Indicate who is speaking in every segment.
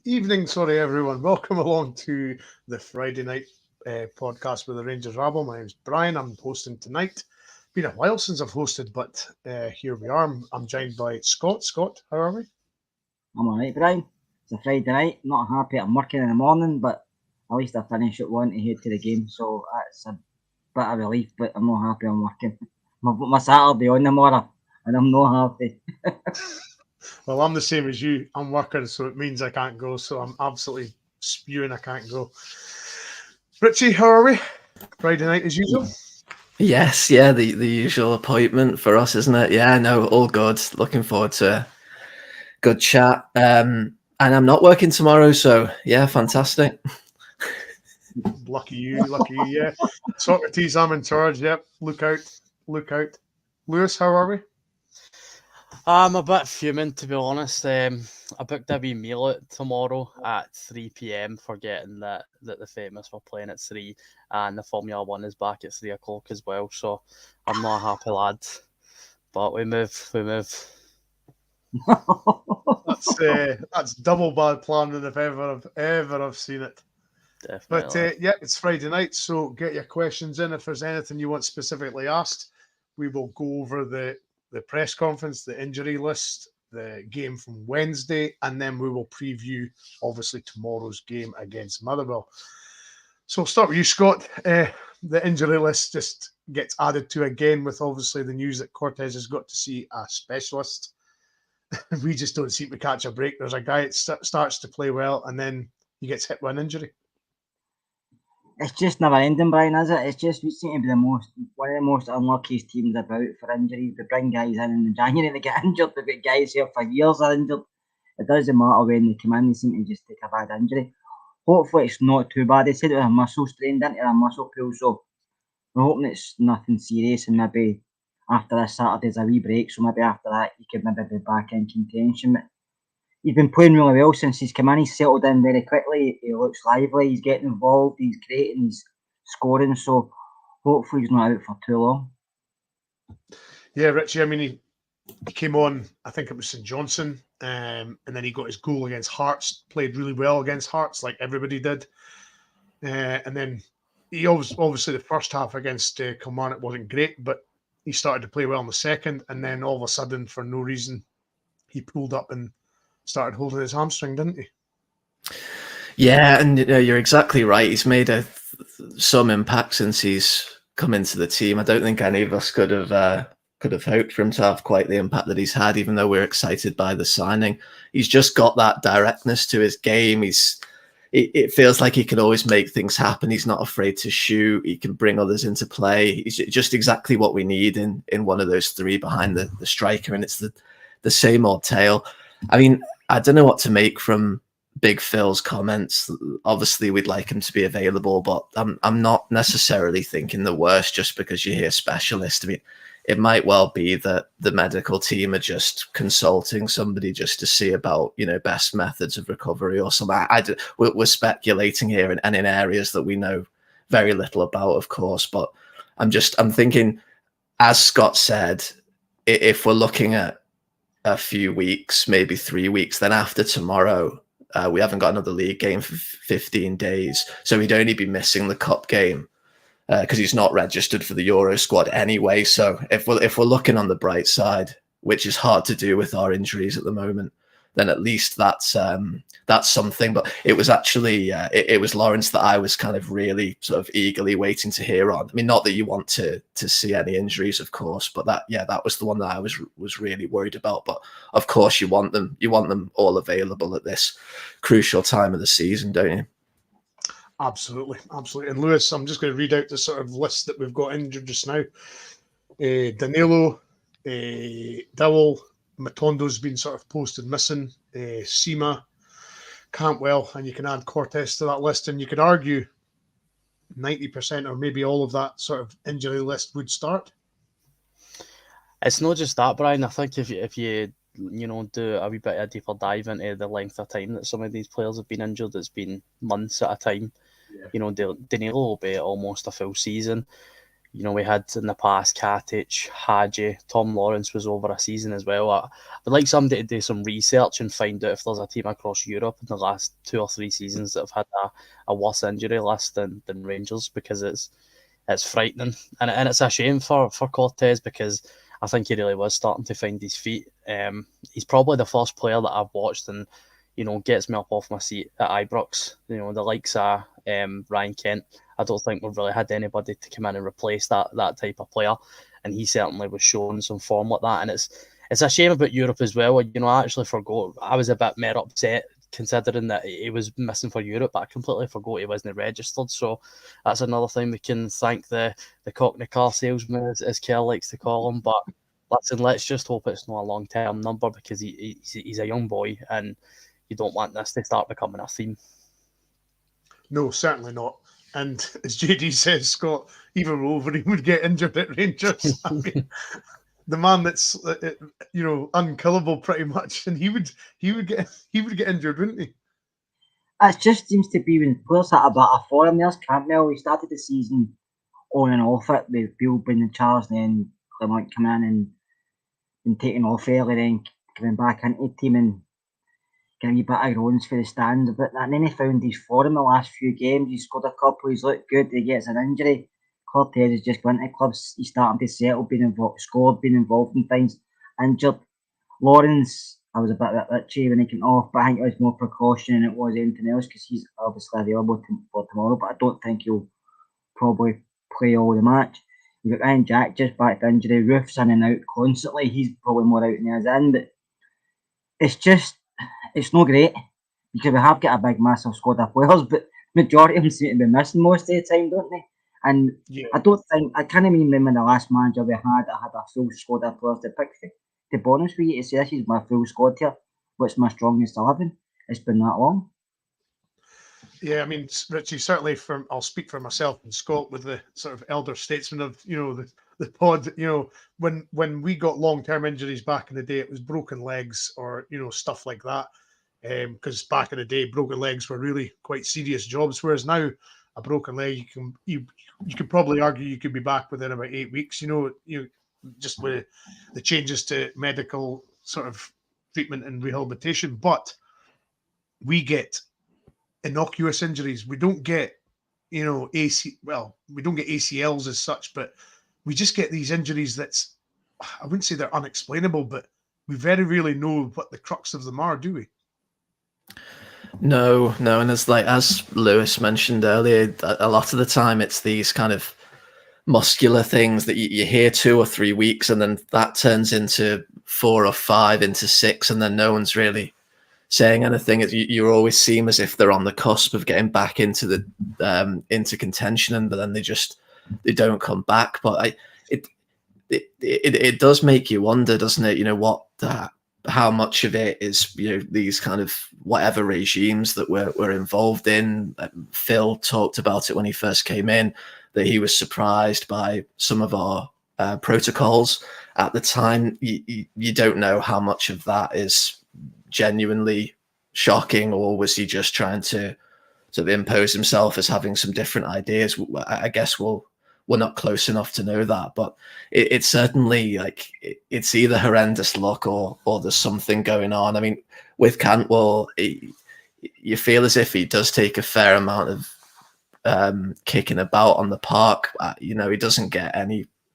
Speaker 1: Evening, everyone. Welcome along to the Friday night podcast with the Rangers Rabble. My name's Brian. I'm hosting tonight. Been a while since I've hosted, but here we are. I'm joined by Scott. Scott, how are we?
Speaker 2: I'm alright, Brian. It's a Friday night. Not happy I'm working in the morning, but at least I finish at 1 to head to the game, so that's a bit of relief, but I'm not happy I'm working. My Saturday on tomorrow, and I'm not happy.
Speaker 1: Well, I'm the same as you. I'm working, so it means I can't go, so I'm absolutely spewing I can't go. Richie, how are we? Friday night as usual?
Speaker 3: Yes, yeah, the usual appointment for us, isn't it? Yeah, no, all good. Looking forward to a good chat. And I'm not working tomorrow, so yeah, fantastic.
Speaker 1: Lucky you, yeah. Socrates, I'm in charge. Yep, look out. Lewis, how are we?
Speaker 4: I'm a bit fuming, to be honest. I booked a wee meal out tomorrow at 3 p.m, forgetting that the Famous were playing at 3 and the Formula 1 is back at 3 o'clock as well. So I'm not a happy lad. But we move.
Speaker 1: That's double bad planning if ever I've seen it.
Speaker 4: Definitely.
Speaker 1: But yeah, it's Friday night, so get your questions in. If there's anything you want specifically asked, we will go over the press conference, the injury list, the game from Wednesday, and then we will preview, obviously, tomorrow's game against Motherwell. So I'll start with you, Scott. The injury list just gets added to again with, obviously, the news that Cortez has got to see a specialist. We just don't seem to catch a break. There's a guy that starts to play well, and then he gets hit with an injury.
Speaker 2: It's just never ending, Brian, is it? It's just we seem to be one of the most unluckiest teams about for injuries. They bring guys in January, they get injured. They've got guys here for years are injured. It doesn't matter when they come in, they seem to just take a bad injury. Hopefully it's not too bad. They said it was a muscle strain, didn't it? A muscle pull, so we're hoping it's nothing serious, and maybe after this Saturday's a wee break, so maybe after that you could maybe be back in contention. But he's been playing really well since he's come in. He's settled in very quickly. He looks lively. He's getting involved. He's creating. He's scoring. So hopefully he's not out for too long.
Speaker 1: Yeah, Richie. I mean, he came on. I think it was St Johnstone, and then he got his goal against Hearts. Played really well against Hearts, like everybody did. And then he obviously the first half against Kilmarnock wasn't great, but he started to play well in the second, and then all of a sudden, for no reason, he pulled up and started holding his hamstring, didn't he?
Speaker 3: Yeah, and you're exactly right. He's made some impact since he's come into the team. I don't think any of us could have hoped for him to have quite the impact that he's had, even though we're excited by the signing. He's just got that directness to his game. It feels like he can always make things happen. He's not afraid to shoot. He can bring others into play. He's just exactly what we need in one of those three behind the striker, and it's the same old tale. I mean, I don't know what to make from Big Phil's comments. Obviously, we'd like him to be available, but I'm not necessarily thinking the worst just because you hear specialist. I mean, it might well be that the medical team are just consulting somebody just to see about, best methods of recovery or something. We're speculating here and in areas that we know very little about, of course. But I'm thinking, as Scott said, if we're looking at a few weeks, maybe 3 weeks, then after tomorrow, we haven't got another league game for 15 days. So we'd only be missing the cup game because he's not registered for the Euro squad anyway. So if we're looking on the bright side, which is hard to do with our injuries at the moment, then at least that's something. But it was actually it was Lawrence that I was kind of really sort of eagerly waiting to hear on. I mean, not that you want to see any injuries, of course, but that was the one that I was really worried about. But of course, you want them all available at this crucial time of the season, don't you?
Speaker 1: Absolutely. And Lewis, I'm just going to read out the sort of list that we've got injured just now. Danilo, Dowell, Matondo's been sort of posted missing, Sima, Cantwell, and you can add Cortez to that list, and you could argue 90% or maybe all of that sort of injury list would start.
Speaker 4: It's not just that, Brian. I think if you do a wee bit of a deeper dive into the length of time that some of these players have been injured, it's been months at a time. Yeah. Danilo will be almost a full season. You know, we had in the past Katic, Hadji, Tom Lawrence was over a season as well. I'd like somebody to do some research and find out if there's a team across Europe in the last 2 or 3 seasons that have had a worse injury list than Rangers, because it's frightening. And it's a shame for Cortez, because I think he really was starting to find his feet. He's probably the first player that I've watched and, you know, gets me up off my seat at Ibrox. You know, the likes of Ryan Kent. I don't think we've really had anybody to come in and replace that type of player, and he certainly was showing some form like that. And it's a shame about Europe as well. You know, I actually forgot. I was a bit more upset considering that he was missing for Europe, but I completely forgot he wasn't registered. So that's another thing we can thank the Cockney car salesman, as Kerr likes to call him. But listen, let's just hope it's not a long-term number, because he's a young boy, and you don't want this to start becoming a theme.
Speaker 1: No, certainly not. And as JD says, Scott, even Wolverine would get injured at Rangers. I mean, the man that's unkillable pretty much, and he would get injured, wouldn't he?
Speaker 2: It just seems to be when players have a bit of form. There's Campbell. We started the season on and off it, with Beale being in charge, then Clement coming in and taking off early, then coming back into the team and getting a bit of groans for the stands, but and then he found his form the last few games. He scored a couple, he's looked good, he gets an injury. Cortez has just went to clubs, he's starting to settle, being involved in things. Injured. Lawrence, I was a bit itchy when he came off, but I think it was more precaution than it was anything else, because he's obviously available for tomorrow, but I don't think he'll probably play all the match. You've got Ryan Jack just back to injury, Roof's in and out constantly, he's probably more out than he is in, but it's not great, because we have got a big, massive squad of players, but majority of them seem to be missing most of the time, don't they? And yeah. I can't even remember the last manager we had that had a full squad of players to pick for. To be honest with you, to say this is my full squad here, what's my strongest 11? It's been that long.
Speaker 1: Yeah, I mean, Richie, certainly I'll speak for myself and Scott, with the sort of elder statesman of, the pod, when we got long-term injuries back in the day, it was broken legs or, stuff like that. Because back in the day, broken legs were really quite serious jobs, whereas now a broken leg, you could probably argue you could be back within about 8 weeks, just with the changes to medical sort of treatment and rehabilitation. But we get innocuous injuries. We don't get, we don't get ACLs as such, but we just get these injuries that's, I wouldn't say they're unexplainable, but we very rarely know what the crux of them are, do we?
Speaker 3: No, and as Lewis mentioned earlier, a lot of the time it's these kind of muscular things that you hear 2 or 3 weeks, and then that turns into 4 or 5, into 6, and then no one's really saying anything. You always seem as if they're on the cusp of getting back into the into contention, but then they don't come back. But it does make you wonder, doesn't it? How much of it is these kind of whatever regimes that we're involved in. Phil talked about it when he first came in, that he was surprised by some of our protocols at the time. You don't know how much of that is genuinely shocking, or was he just trying to sort of impose himself as having some different ideas? I guess we're not close enough to know that, but it's certainly it's either horrendous luck or there's something going on. I mean, with Cantwell, you feel as if he does take a fair amount of kicking about on the park. He doesn't get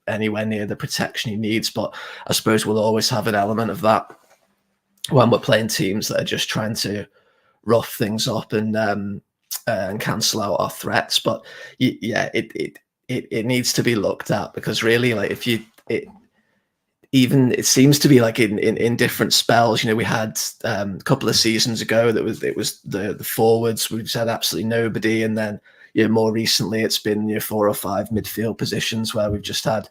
Speaker 3: anywhere near the protection he needs, but I suppose we'll always have an element of that when we're playing teams that are just trying to rough things up and cancel out our threats. But yeah, it needs to be looked at, because really, it seems to be in different spells. We had a couple of seasons ago that it was the forwards. We've had absolutely nobody, and then more recently it's been 4 or 5 midfield positions where we've just had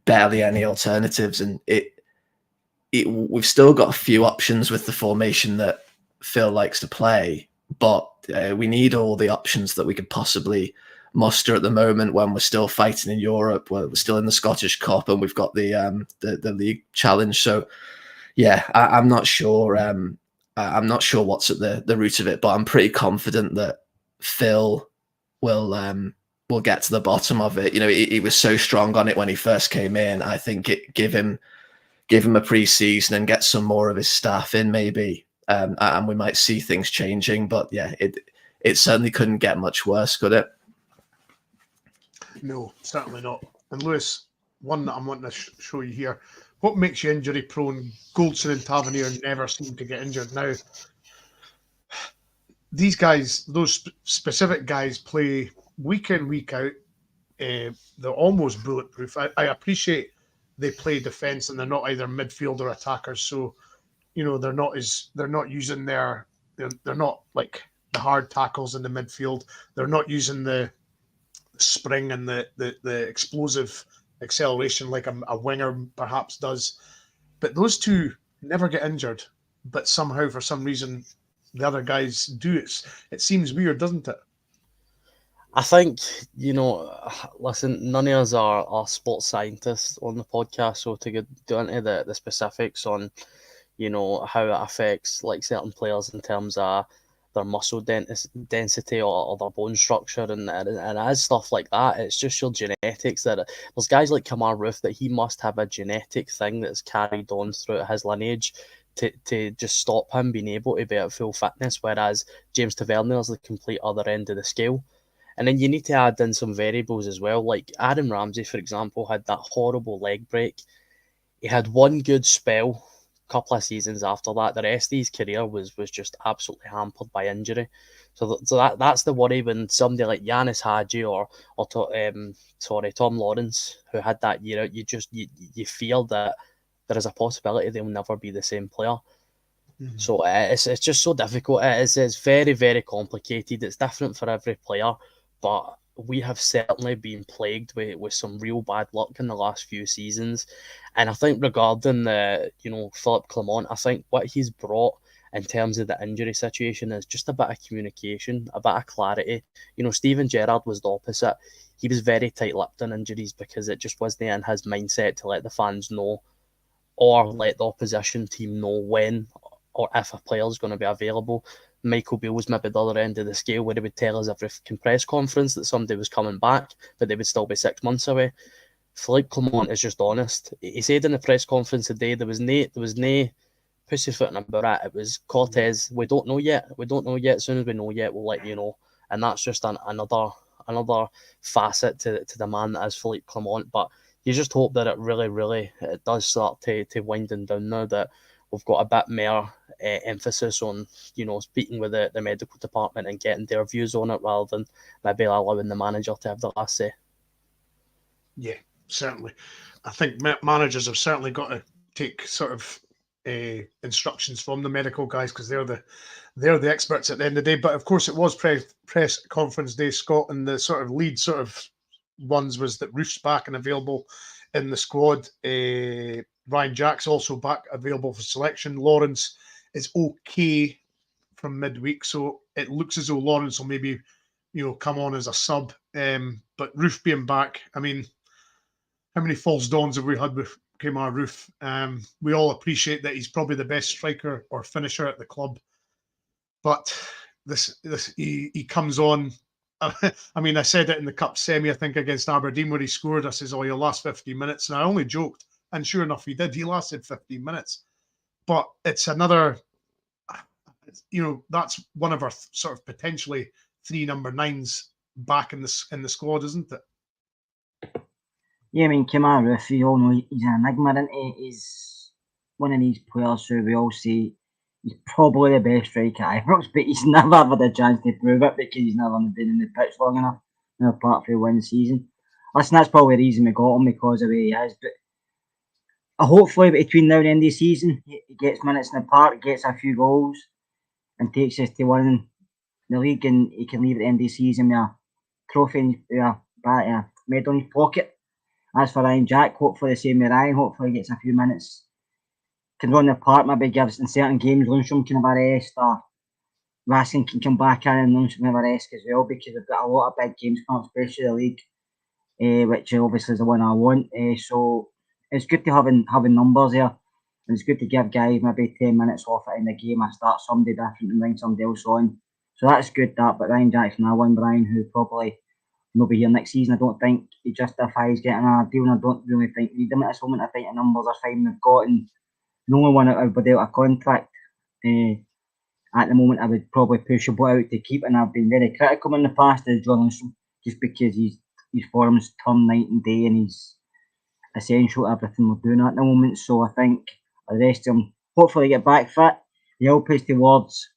Speaker 3: barely any alternatives, and we've still got a few options with the formation that Phil likes to play, but we need all the options that we could possibly muster at the moment, when we're still fighting in Europe, we're still in the Scottish Cup, and we've got the league challenge. So yeah, I'm not sure. I'm not sure what's at the root of it, but I'm pretty confident that Phil will we'll get to the bottom of it. You know, he was so strong on it when he first came in. I think it give him a pre-season and get some more of his staff in maybe, and we might see things changing. But yeah, it certainly couldn't get much worse, could it?
Speaker 1: No, certainly not. And Lewis, one that I'm wanting to show you here. What makes you injury prone? Goldson and Tavernier never seem to get injured. Now, these guys, those specific guys, play week in, week out. They're almost bulletproof. I appreciate they play defence and they're not either midfield or attackers. So, you know, they're not using they're not like the hard tackles in the midfield. They're not using the spring and the explosive acceleration like a winger perhaps does. But those two never get injured. But somehow, for some reason, the other guys do. It seems weird, doesn't it?
Speaker 4: I think, you know, listen, none of us are sports scientists on the podcast, so to get into the specifics on, you know, how it affects like certain players in terms of their muscle density or their bone structure and as stuff like that, it's just your genetics. That there's guys like Kemar Roofe that he must have a genetic thing that's carried on throughout his lineage to just stop him being able to be at full fitness, whereas James Tavernier is the complete other end of the scale. And then you need to add in some variables as well. Like Aaron Ramsey, for example, had that horrible leg break. He had one good spell, a couple of seasons after that. The rest of his career was just absolutely hampered by injury. So that's the worry when somebody like Yanis Hadji or Tom Lawrence, who had that year out, you feel that there is a possibility they'll never be the same player. Mm-hmm. So it's just so difficult. It's very, very complicated. It's different for every player. But we have certainly been plagued with some real bad luck in the last few seasons. And I think regarding Philippe Clement, I think what he's brought in terms of the injury situation is just a bit of communication, a bit of clarity. You know, Steven Gerrard was the opposite. He was very tight-lipped on injuries because it just wasn't in his mindset to let the fans know or let the opposition team know when or if a player is going to be available. Michael Beale was maybe the other end of the scale where he would tell us every press conference that somebody was coming back, but they would still be 6 months away. Philippe Clement is just honest. He said in the press conference today there was no pussyfooting about it. It was Cortez. We don't know yet. As soon as we know yet, we'll let you know. And that's just another facet to the man that is Philippe Clement. But you just hope that it really it does start to winding down now, that we've got a bit more emphasis on, you know, speaking with the medical department and getting their views on it rather than maybe allowing the manager to have the last say.
Speaker 1: Yeah, certainly. I think managers have certainly got to take sort of instructions from the medical guys because they're the experts at the end of the day. But of course, it was press conference day, Scott, and the sort of lead sort of ones was that Roofe's back and available in the squad. Ryan Jack's also back, available for selection. Lawrence is okay from midweek, so it looks as though Lawrence will maybe, you know, come on as a sub. But Roofe being back, I mean, how many false dawns have we had with Kemar Roofe? We all appreciate that he's probably the best striker or finisher at the club, but he comes on. I mean, I said it in the cup semi, I think, against Aberdeen where he scored. I says, "Oh, he'll last 15 minutes," and I only joked. And sure enough, he did. He lasted 15 minutes. But it's another, you know, that's one of our sort of potentially 3 number 9s back in the squad, isn't it?
Speaker 2: Yeah, I mean, Kemar Roofe, you all know he's an enigma, isn't he? He's one of these players who we all say he's probably the best striker at Ibrox, but he's never had a chance to prove it because he's never been in the pitch long enough, you know, apart from one season. Listen, that's probably the reason we got him, because of where he is, but hopefully between now and the end of the season, he gets minutes in the park, gets a few goals, and takes us to winning the league, and he can leave at the end of the season with a trophy, medal in his pocket. As for Ryan Jack, hopefully the same with Ryan. Hopefully he gets a few minutes, can run the park, maybe gives in certain games, Lundstrom can have a rest, or Raskin can come back in and Lundstrom can have a rest as well, because we've got a lot of big games coming up, especially the league, which obviously is the one I want. So it's good to having numbers there, and it's good to give guys maybe 10 minutes off it in the game and start somebody different and bring somebody else on. So that's good, that. But Ryan Jackson, I won Brian, who probably not be here next season. I don't think he justifies getting a deal, and I don't really think we need him at this moment. I think the numbers are fine they've got, and the only one that would out a contract at the moment I would probably push a boy out to keep, and I've been very critical in the past is Johnson, just because his form's turned night and day, and he's essential to everything we're doing at the moment. So I think the rest of them hopefully get back fit. They help us towards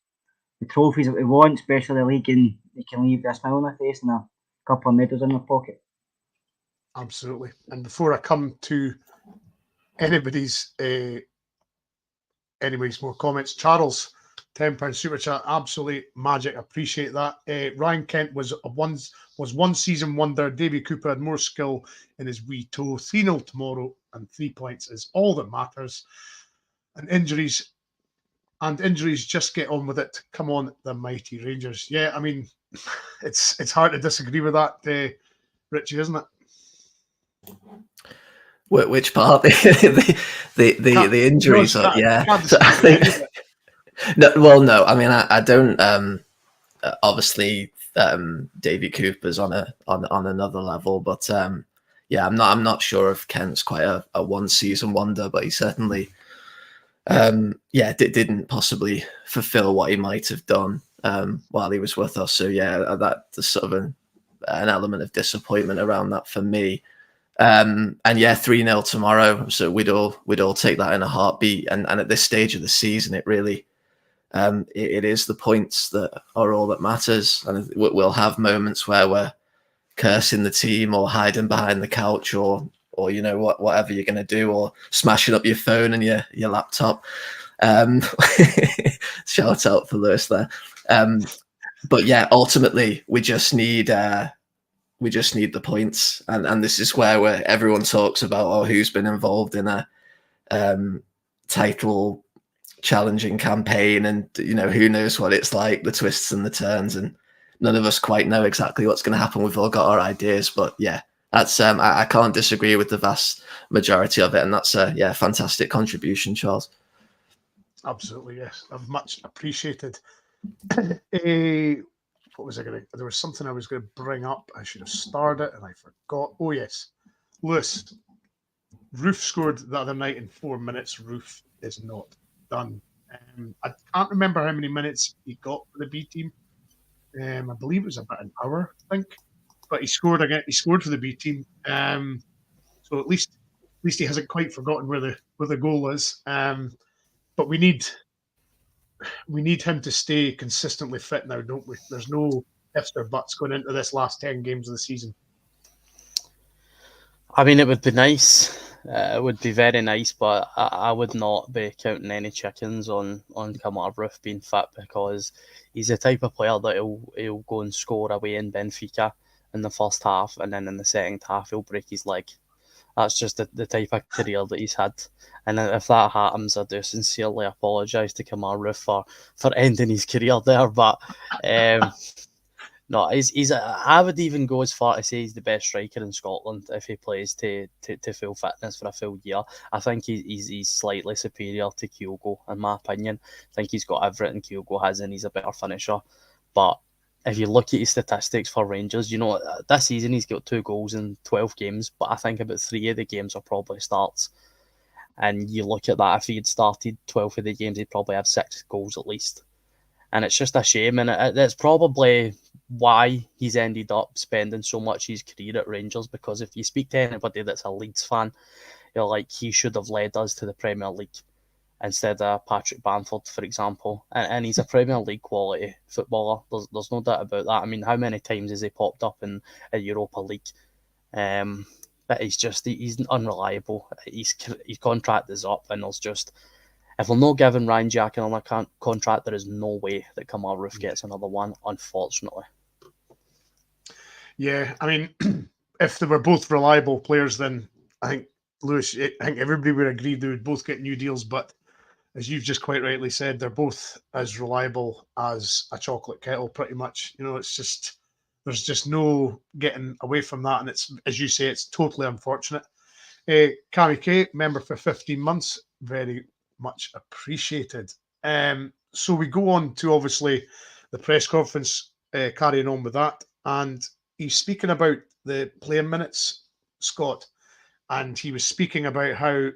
Speaker 2: the trophies that we want, especially the league, and they can leave with a smile on their face and a couple of medals in their pocket.
Speaker 1: Absolutely. And before I come to anybody's more comments, Charles, £10 super chat, absolute magic. Appreciate that. Ryan Kent was one season wonder. Davy Cooper had more skill in his wee toe. 3-0 tomorrow, and 3 points is all that matters. And injuries just get on with it. Come on, the mighty Rangers. Yeah, I mean, it's hard to disagree with that, Richie, isn't it?
Speaker 3: Which part? the injuries?
Speaker 1: No,
Speaker 3: yeah.
Speaker 1: I think.
Speaker 3: No. I mean, I don't. Obviously, Davy Cooper's on another level, but yeah, I'm not sure if Kent's quite a one season wonder, but he certainly, didn't possibly fulfill what he might have done while he was with us. So yeah, that's sort of an element of disappointment around that for me. And yeah, 3-0 tomorrow. So we'd all take that in a heartbeat. And at this stage of the season, it really, it is the points that are all that matters. And we'll have moments where we're cursing the team or hiding behind the couch or whatever you're going to do, or smashing up your phone and your laptop. Shout out for Lewis there. But yeah, ultimately we just need the points, and this is where everyone talks about who's been involved in a title challenging campaign, and who knows what it's like, the twists and the turns, and none of us quite know exactly what's going to happen. We've all got our ideas, but yeah, that's I can't disagree with the vast majority of it, and that's a fantastic contribution, Charles.
Speaker 1: Absolutely, yes, I've much appreciated. What was I going to? There was something I was going to bring up. I should have starred it, and I forgot. Oh yes, Lewis. Roof scored the other night in 4 minutes. Roof is not done. I can't remember how many minutes he got for the B team. I believe it was about an hour, I think. But he scored again. He scored for the B team. So at least he hasn't quite forgotten where the goal is. But we need him to stay consistently fit now, don't we? There's no ifs or buts going into this last 10 games of the season.
Speaker 4: I mean, it would be nice. It would be very nice, but I would not be counting any chickens on Kemar Roofe being fit, because he's the type of player that he'll go and score away in Benfica in the first half, and then in the second half he'll break his leg. That's just the type of career that he's had. And if that happens, I do sincerely apologise to Kemar Roofe for ending his career there. But no, he's I would even go as far to say he's the best striker in Scotland if he plays to full fitness for a full year. I think he's slightly superior to Kyogo, in my opinion. I think he's got everything Kyogo has, and he's a better finisher. But if you look at his statistics for Rangers, this season he's got 2 goals in 12 games, but I think about 3 of the games are probably starts. And you look at that, if he had started 12 of the games, he'd probably have 6 goals at least. And it's just a shame, and that's probably why he's ended up spending so much of his career at Rangers, because if you speak to anybody that's a Leeds fan, you're like, he should have led us to the Premier League instead of Patrick Bamford, for example. And he's a Premier League quality footballer. There's no doubt about that. I mean, how many times has he popped up in a Europa League? But he's unreliable. His contract is up, and there's just, if we're not giving Ryan Jack another contract, there is no way that Kemar Roofe gets another one, unfortunately.
Speaker 1: Yeah, I mean, if they were both reliable players, then I think, Lewis, I think everybody would agree they would both get new deals. But as you've just quite rightly said, they're both as reliable as a chocolate kettle, pretty much. It's just, there's just no getting away from that. And it's, as you say, it's totally unfortunate. Cammy K, member for 15 months, very much appreciated. So we go on to, obviously, the press conference, carrying on with that. And he's speaking about the playing minutes, Scott, and he was speaking about how,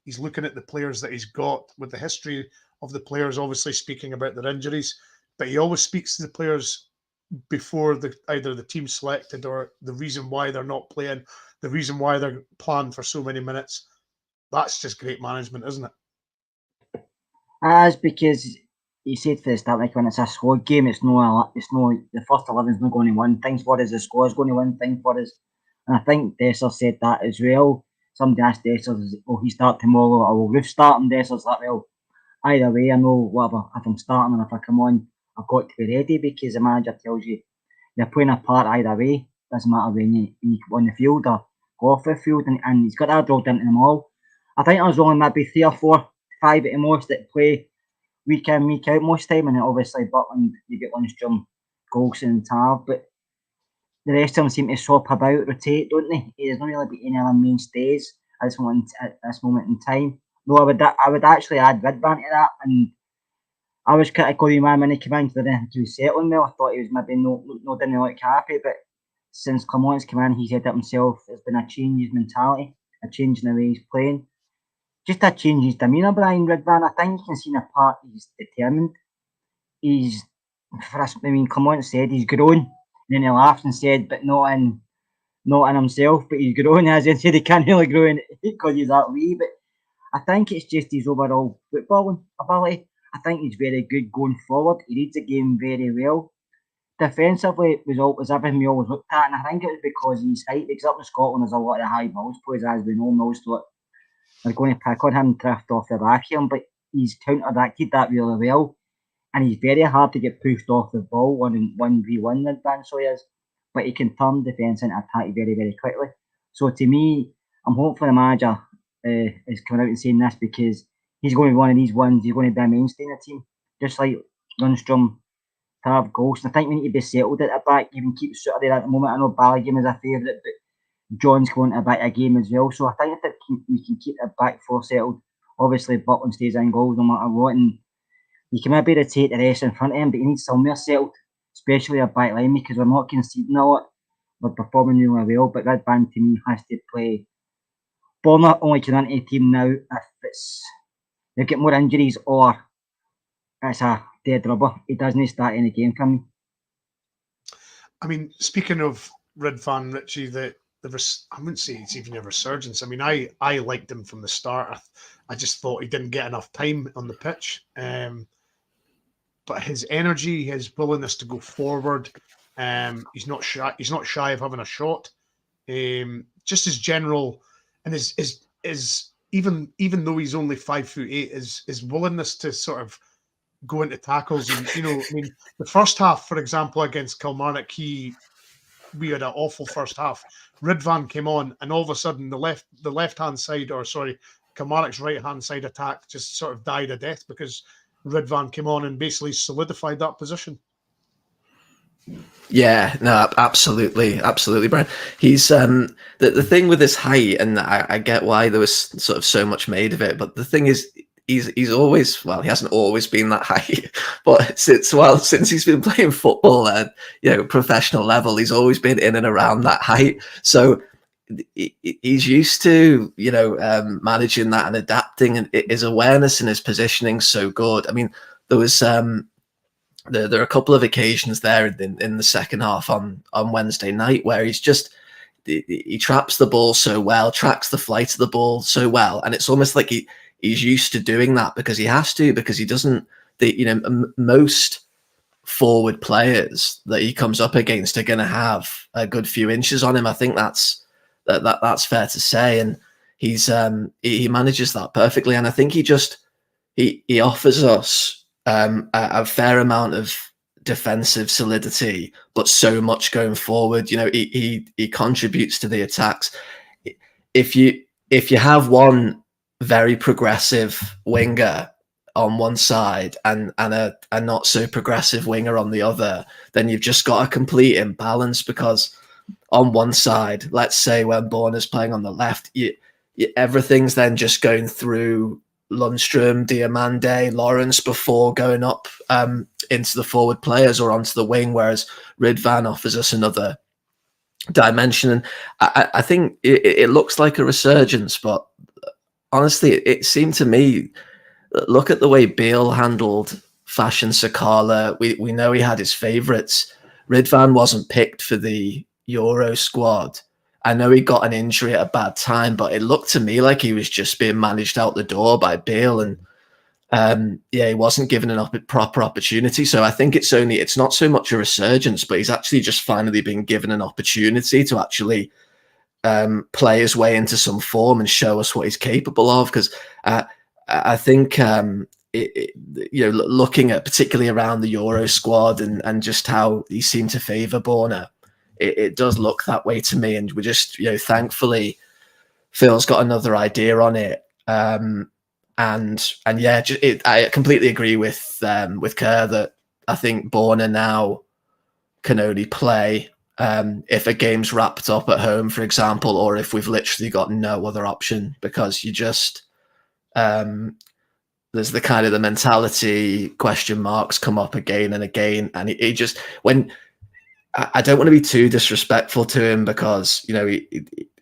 Speaker 1: he's looking at the players that he's got with the history of the players, obviously speaking about their injuries, but he always speaks to the players before either the team selected or the reason why they're not playing, the reason why they're planned for so many minutes. That's just great management, isn't it?
Speaker 2: As because he said for the start, like when it's a squad game, it's no the first 11's not going to win things for us. The squad's going to win things for us, and I think Dessers said that as well. Somebody asked Dessers, "Will he start tomorrow, or will Roof start?" And Dessers like, "Well, either way, I know whatever. If I'm starting and if I come on, I've got to be ready because the manager tells you you're playing a part either way. Doesn't matter when you come on the field or go off the field, and he's got that drilled into them all. I think there's only maybe 3 or 4, 5 at the most that play week in, week out most time, and then obviously Butland, you get Lundstrom, Golson and Tav, but the rest of them seem to swap about, rotate, don't they? There's not really been any other mainstays at this moment in time. No, I would actually add Ridvan to that, and I was critical of him when he came in because I didn't think he was settling well. I thought he was maybe didn't look happy, but since Clement's come in, he said it himself, there's been a change in his mentality, a change in the way he's playing. Just a change in his demeanour, Brian Ridvan. I think you can see in the part he's determined. He's, Clement said he's grown, and then he laughed and said, but not in himself, but he's grown, as he said he can't really grow in it because he's that wee, but I think it's just his overall footballing ability. I think he's very good going forward. He reads the game very well. Defensively, was everything we always looked at, and I think it was because he's height. Because up in Scotland, there's a lot of high balls players, as we know. Most of it they're going to pick on him, drift off the back of him, but he's counteracted that really well, and he's very hard to get pushed off the ball 1v1 in advance. So he is, but he can turn defence into attack very, very quickly. So to me, I'm hopeful the manager is coming out and saying this because he's going to be one of these ones. He's going to be a mainstay in the team, just like Lundstrom, Tav, Ghost. I think we need to be settled at the back. Even keep Sutter there at the moment. I know Ballagame is a favourite, but John's going to back a game as well. So I think that we can keep the back four settled. Obviously, Butland stays in goals no matter what, and you can maybe rotate the rest in front of him, but he needs somewhere settled, especially a back line because we're not conceding a lot. We're performing really well, but that band to me has to play. Bonner only can enter the team now if they get more injuries or it's a dead rubber. He doesn't start any game for me.
Speaker 1: I mean, speaking of Ridvan, Richie, I wouldn't say it's even a resurgence. I mean, I liked him from the start. I just thought he didn't get enough time on the pitch. But his energy, his willingness to go forward, he's not shy. He's not shy of having a shot. Just his general, and his even though he's only 5'8", his willingness to sort of go into tackles, and I mean, the first half, for example, against Kilmarnock, we had an awful first half. Ridvan came on, and all of a sudden, the left-hand side, or sorry, Kilmarnock's right-hand side attack just sort of died a death because Ridvan came on and basically solidified that position.
Speaker 3: Yeah, no, absolutely, Brian. He's the thing with his height, and I get why there was sort of so much made of it, but the thing is, he's always, well, he hasn't always been that high, but since he's been playing football at professional level, he's always been in and around that height. So he's used to managing that and adapting, and his awareness and his positioning so good. I mean, there was there are a couple of occasions there in the second half on Wednesday night where he traps the ball so well, tracks the flight of the ball so well, and it's almost like he's used to doing that because he has to, because he doesn't. Most forward players that he comes up against are going to have a good few inches on him. I think that's fair to say, and he manages that perfectly. And I think he offers us a fair amount of defensive solidity, but so much going forward. He contributes to the attacks. If you have one very progressive winger on one side and a not so progressive winger on the other, then you've just got a complete imbalance, because on one side, let's say when Borner's playing on the left, everything's then just going through Lundstrom, Diamande, Lawrence before going up into the forward players or onto the wing, whereas Ridvan offers us another dimension. And I think it looks like a resurgence, but honestly, it seemed to me, look at the way Bale handled Fashion Sakala. We know he had his favourites. Ridvan wasn't picked for the Euro squad. I know he got an injury at a bad time, but it looked to me like he was just being managed out the door by Bale, and he wasn't given a proper opportunity. So I think it's not so much a resurgence, but he's actually just finally been given an opportunity to actually play his way into some form and show us what he's capable of. Because I think looking at particularly around the Euro squad and just how he seemed to favour Borna, it does look that way to me. And we're just, thankfully, Phil's got another idea on it. I completely agree with Kerr that I think Borna now can only play if a game's wrapped up at home, for example, or if we've literally got no other option, because you just there's the kind of the mentality question marks come up again and again, and he just, when I don't want to be too disrespectful to him, because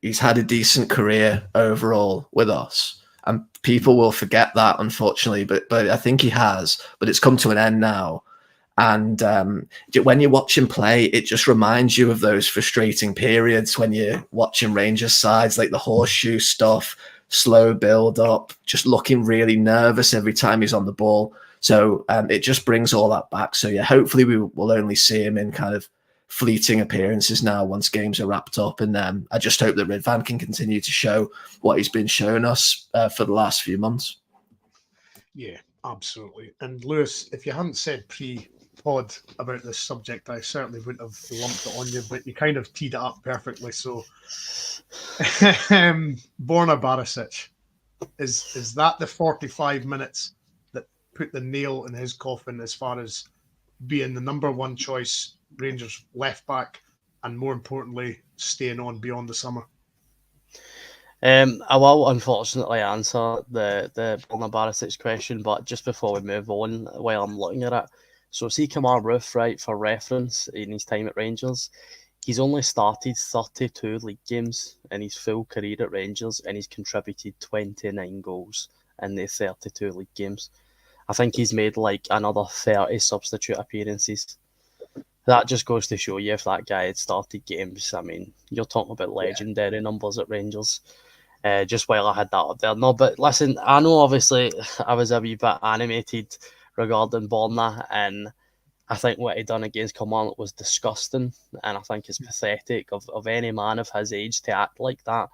Speaker 3: he's had a decent career overall with us, and people will forget that, unfortunately. But I think he has. But it's come to an end now, and when you watch him play, it just reminds you of those frustrating periods when you're watching Rangers sides, like the horseshoe stuff, slow build up, just looking really nervous every time he's on the ball. So it just brings all that back. So yeah, hopefully we will only see him in kind of fleeting appearances now once games are wrapped up, and I just hope that Ridvan can continue to show what he's been showing us for the last few months.
Speaker 1: Yeah, absolutely. And Lewis, if you hadn't said pre-pod about this subject, I certainly wouldn't have lumped it on you, but you kind of teed it up perfectly. So Borna Barisic, is that the 45 minutes that put the nail in his coffin as far as being the number one choice Rangers left back, and more importantly, staying on beyond the summer?
Speaker 4: I will unfortunately answer the Borna Barisic question, but just before we move on, while I'm looking at it, so see Kamar Roof, right, for reference, in his time at Rangers, he's only started 32 league games in his full career at Rangers, and he's contributed 29 goals in the 32 league games. I think he's made like another 30 substitute appearances. That just goes to show you, if that guy had started games, I mean, you're talking about legendary numbers at Rangers. Just while I had that up there. No, but listen, I know obviously I was a wee bit animated regarding Borna, and I think what he done against Kilmarnock was disgusting, and I think it's pathetic of any man of his age to act like that.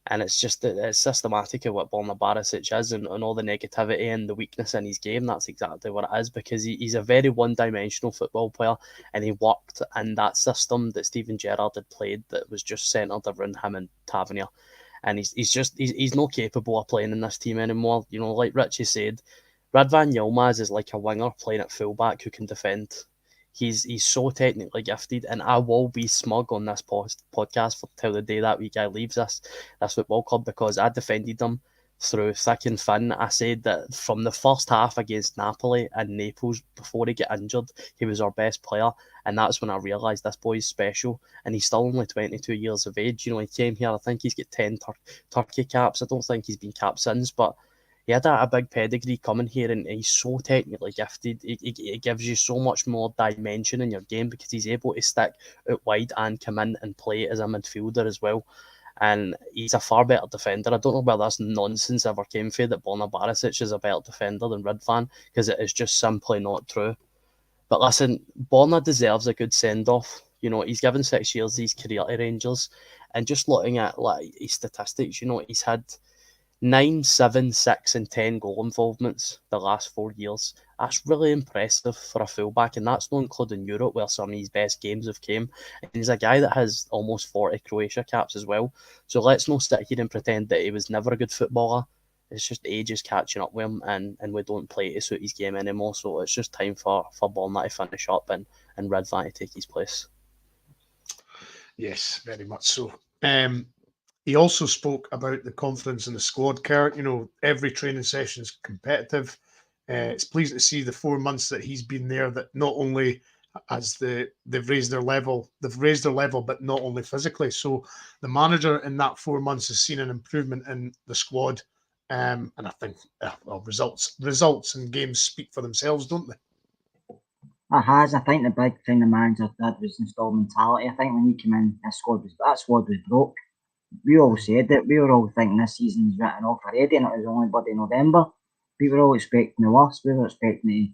Speaker 4: And it's just it's systematic of what Borna Barisic is, and all the negativity and the weakness in his game. That's exactly what it is, because he's a very one-dimensional football player, and he worked in that system that Steven Gerrard had played that was just centred around him and Tavernier. And he's not capable of playing in this team anymore. Like Richie said, Radvan Yilmaz is like a winger playing at fullback who can defend. He's so technically gifted, and I will be smug on this podcast till the day that wee guy leaves this football club, because I defended him through thick and thin. I said that from the first half against Napoli and Naples, before he got injured, he was our best player, and that's when I realised this boy's special, and he's still only 22 years of age. He came here, I think he's got 10 Turkey caps. I don't think he's been capped since, but he had a big pedigree coming here, and he's so technically gifted. It gives you so much more dimension in your game, because he's able to stick out wide and come in and play as a midfielder as well. And he's a far better defender. I don't know where this nonsense ever came from, that Borna Barisic is a better defender than Ridvan, because it is just simply not true. But listen, Borna deserves a good send-off. He's given 6 years of his career to Rangers, and just looking at his statistics, he's had 9, 7, 6 and 10 goal involvements the last 4 years. That's really impressive for a fullback, and that's not including Europe, where some of his best games have came. And he's a guy that has almost 40 Croatia caps as well. So let's not sit here and pretend that he was never a good footballer. It's just age is catching up with him, and we don't play to suit his game anymore. So it's just time for Borna to finish up and Ridvan to take his place.
Speaker 1: Yes, very much so. He also spoke about the confidence in the squad, Kurt. Every training session is competitive. It's pleasing to see the 4 months that he's been there, that not only as they've raised their level. They've raised their level, but not only physically. So the manager in that 4 months has seen an improvement in the squad, and I think results and games speak for themselves, don't they?
Speaker 2: It has. I think the big thing the manager did was install mentality. I think when he came in, that squad was broke. We all said that. We were all thinking this season's written off already, and it was only bloody November. We were all expecting the worst. We were expecting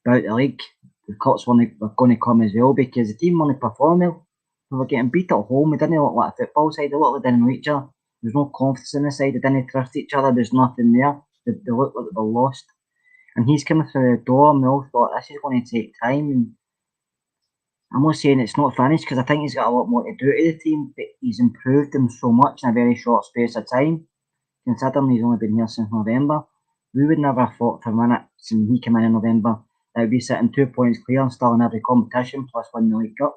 Speaker 2: about the league. The cups were going to come as well because the team weren't performing well. We were getting beat at home. We didn't look like a football side. They looked like they didn't know each other. There was no confidence in the side. They didn't trust each other. There's nothing there. They looked like they were lost. And he's coming through the door, and we all thought this is going to take time. And I'm not saying it's not finished because I think he's got a lot more to do to the team, but he's improved them so much in a very short space of time. Considering he's only been here since November, we would never have thought for a minute since he came in November that we'd be sitting 2 points clear and still in every competition plus win the League Cup.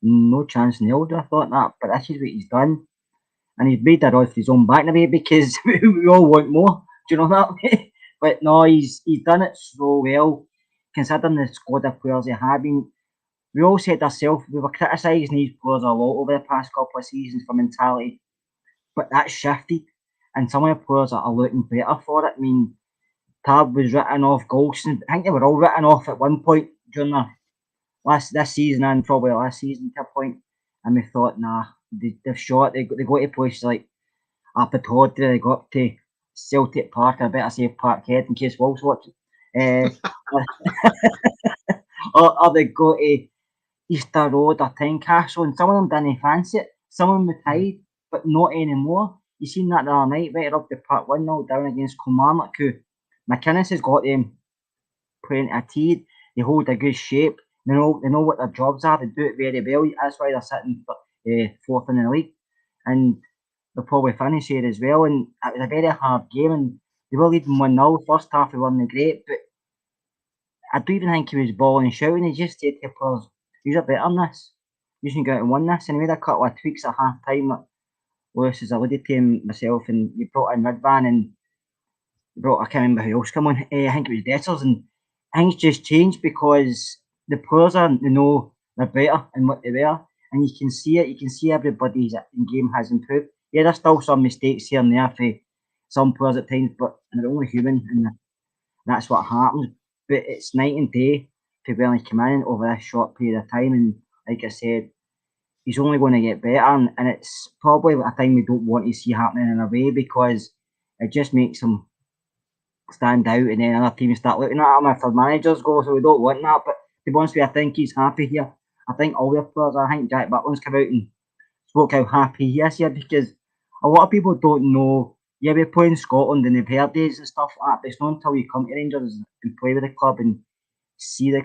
Speaker 2: No chance in hell, I thought that, but this is what he's done. And he's made that off his own back in a way because we all want more. Do you know that? But no, he's done it so well, considering the squad of players he had been. We all said ourselves, we were criticising these players a lot over the past couple of seasons for mentality, but that's shifted, and some of the players are looking better for it. I mean, Tab was written off, Golson, I think they were all written off at one point during this season and probably last season to a point, and we thought, nah, they've shot, they go to places like Apatoda, they go up to Celtic Park, I better say Parkhead in case Wolves watching, or they go to Easter Road or Tynecastle, and some of them didn't fancy it. Some of them were tied, but not anymore. You seen that the other night, right up the Park 1-0 down against Kilmarnock, who McInnes has got them playing a tee. They hold a good shape. They know what their jobs are. They do it very well. That's why they're sitting fourth in the league, and they'll probably finish here as well. And it was a very hard game, and they were leading 1-0. First half they weren't great, but I don't even think he was bawling and shouting. He just said to players, "You're better than this. You can go out and win this." And he made a couple of tweaks at half time that Lewis has alluded to him myself, and you brought in Midvan and I can't remember who else come on. I think it was Dessers, and things just changed because the players they know they're better and what they were, and you can see it. You can see everybody's game has improved. Yeah, there's still some mistakes here and there for some players at times, but they're only human, and that's what happens. But it's night and day to really come in over this short period of time, and like I said, he's only going to get better, and it's probably a thing we don't want to see happening in a way because it just makes him stand out, and then other teams start looking at him if their managers go, so we don't want that. But to be honest with you, I think he's happy here. I think all the players, I think Jack Butland's come out and spoke how happy he is here because a lot of people don't know. Yeah, we're playing Scotland and they've heard days and stuff like that, but it's not until you come to Rangers and play with the club and see the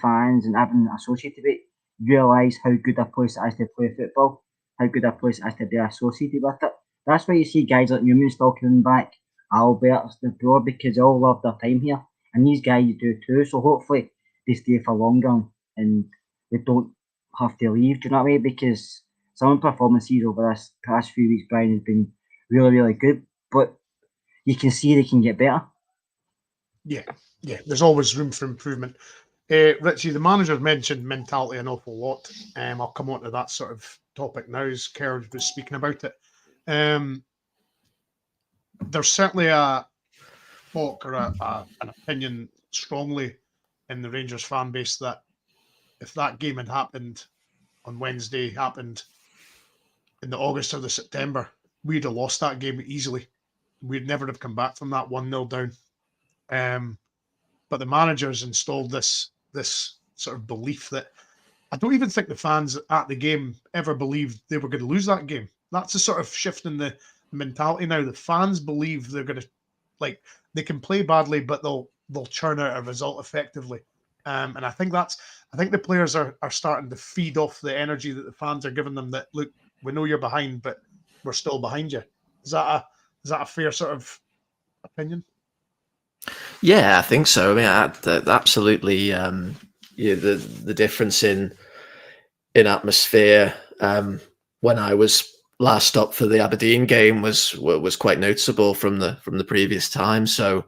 Speaker 2: fans and everything associated with it, you realise how good a place it is to play football, how good a place it is to be associated with it. That's why you see guys like Newman still coming back, Albert's the door, because they all love their time here, and these guys do too. So hopefully they stay for longer and they don't have to leave. Do you know what I mean? Because some performances over this past few weeks, Brian, has been really, really good, but you can see they can get better.
Speaker 1: Yeah, there's always room for improvement. Richie, the manager mentioned mentality an awful lot. I'll come on to that sort of topic now as Kerr was speaking about it. There's certainly a talk or an opinion strongly in the Rangers fan base that if that game had happened on Wednesday, happened in the August or the September, we'd have lost that game easily. We'd never have come back from that 1-0 down. But the manager's installed this sort of belief that I don't even think the fans at the game ever believed they were going to lose that game. That's a sort of shift in the mentality now. The fans believe they're going to, they can play badly, but they'll churn out a result effectively. And I think the players are starting to feed off the energy that the fans are giving them. That look, we know you're behind, but we're still behind you. Is that a fair sort of opinion?
Speaker 3: Yeah, I think so. I mean, absolutely. The difference in atmosphere when I was last up for the Aberdeen game was quite noticeable from the previous time. So,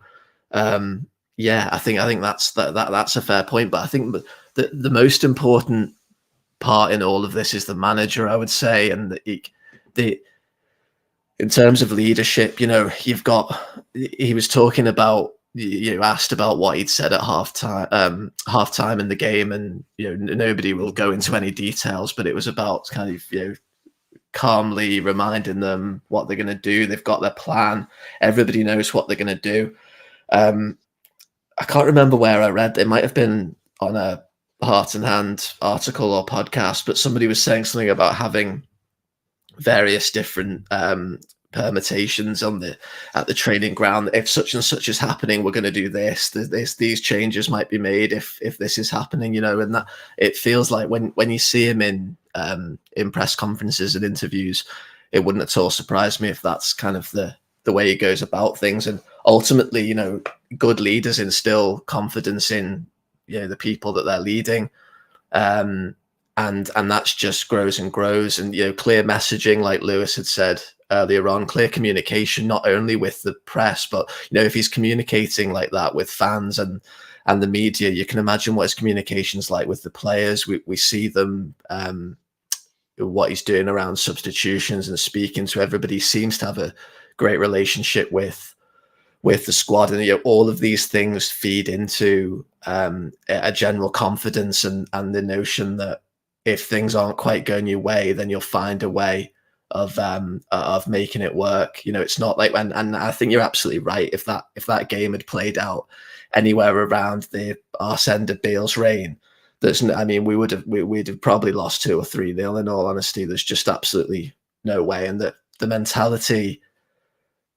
Speaker 3: yeah, I think that's a fair point. But I think the most important part in all of this is the manager, I would say, and the in terms of leadership, you've got. He was talking about. You asked about what he'd said at halftime in the game, and nobody will go into any details, but it was about kind of calmly reminding them what they're going to do. They've got their plan. Everybody knows what they're going to do. I can't remember where I read. It might have been on a Heart and Hand article or podcast, but somebody was saying something about having various different permutations at the training ground. If such and such is happening, we're going to do this. These changes might be made if this is happening. And that it feels like when you see him in press conferences and interviews, it wouldn't at all surprise me if that's kind of the way he goes about things. And ultimately, good leaders instill confidence in the people that they're leading. And that's just grows and grows. And clear messaging, like Lewis had said earlier on, clear communication, not only with the press, but if he's communicating like that with fans and the media, you can imagine what his communication's like with the players. We see them, what he's doing around substitutions and speaking to everybody. He seems to have a great relationship with the squad, and all of these things feed into a general confidence and the notion that if things aren't quite going your way, then you'll find a way of making it work. It's not like, and I think you're absolutely right. If that game had played out anywhere around the arse end of Bale's reign, we'd have probably lost 2 or 3-0. In all honesty, there's just absolutely no way, and the mentality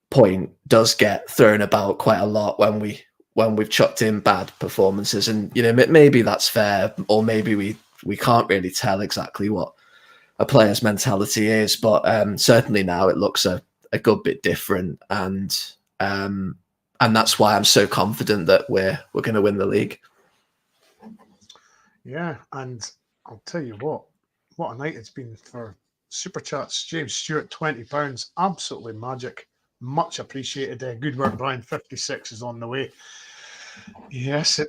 Speaker 3: point does get thrown about quite a lot when we've chucked in bad performances, and maybe that's fair, or maybe we can't really tell exactly what a player's mentality is, but certainly now it looks a good bit different, and that's why I'm so confident that we're going to win the league.
Speaker 1: Yeah, and I'll tell you what a night it's been for Super Chats. James Stewart, £20, absolutely magic. Much appreciated. Good work, Brian. 56 is on the way. Yes,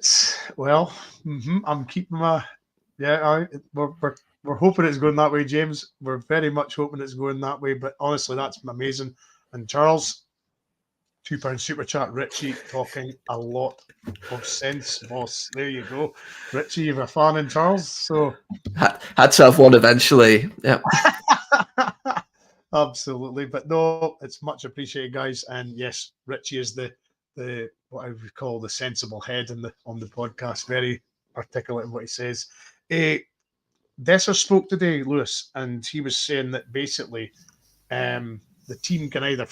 Speaker 1: I'm keeping my. Yeah, we're hoping it's going that way, James. We're very much hoping it's going that way. But honestly, that's amazing. And Charles, £2 super chat. Richie talking a lot of sense, boss. There you go, Richie. You're a fan in Charles, so
Speaker 3: had to have one eventually. Yeah.
Speaker 1: Absolutely, but no, it's much appreciated, guys. And yes, Richie is the what I would call the sensible head on the podcast. Very articulate in what he says. Desser spoke today, Lewis, and he was saying that basically, the team can either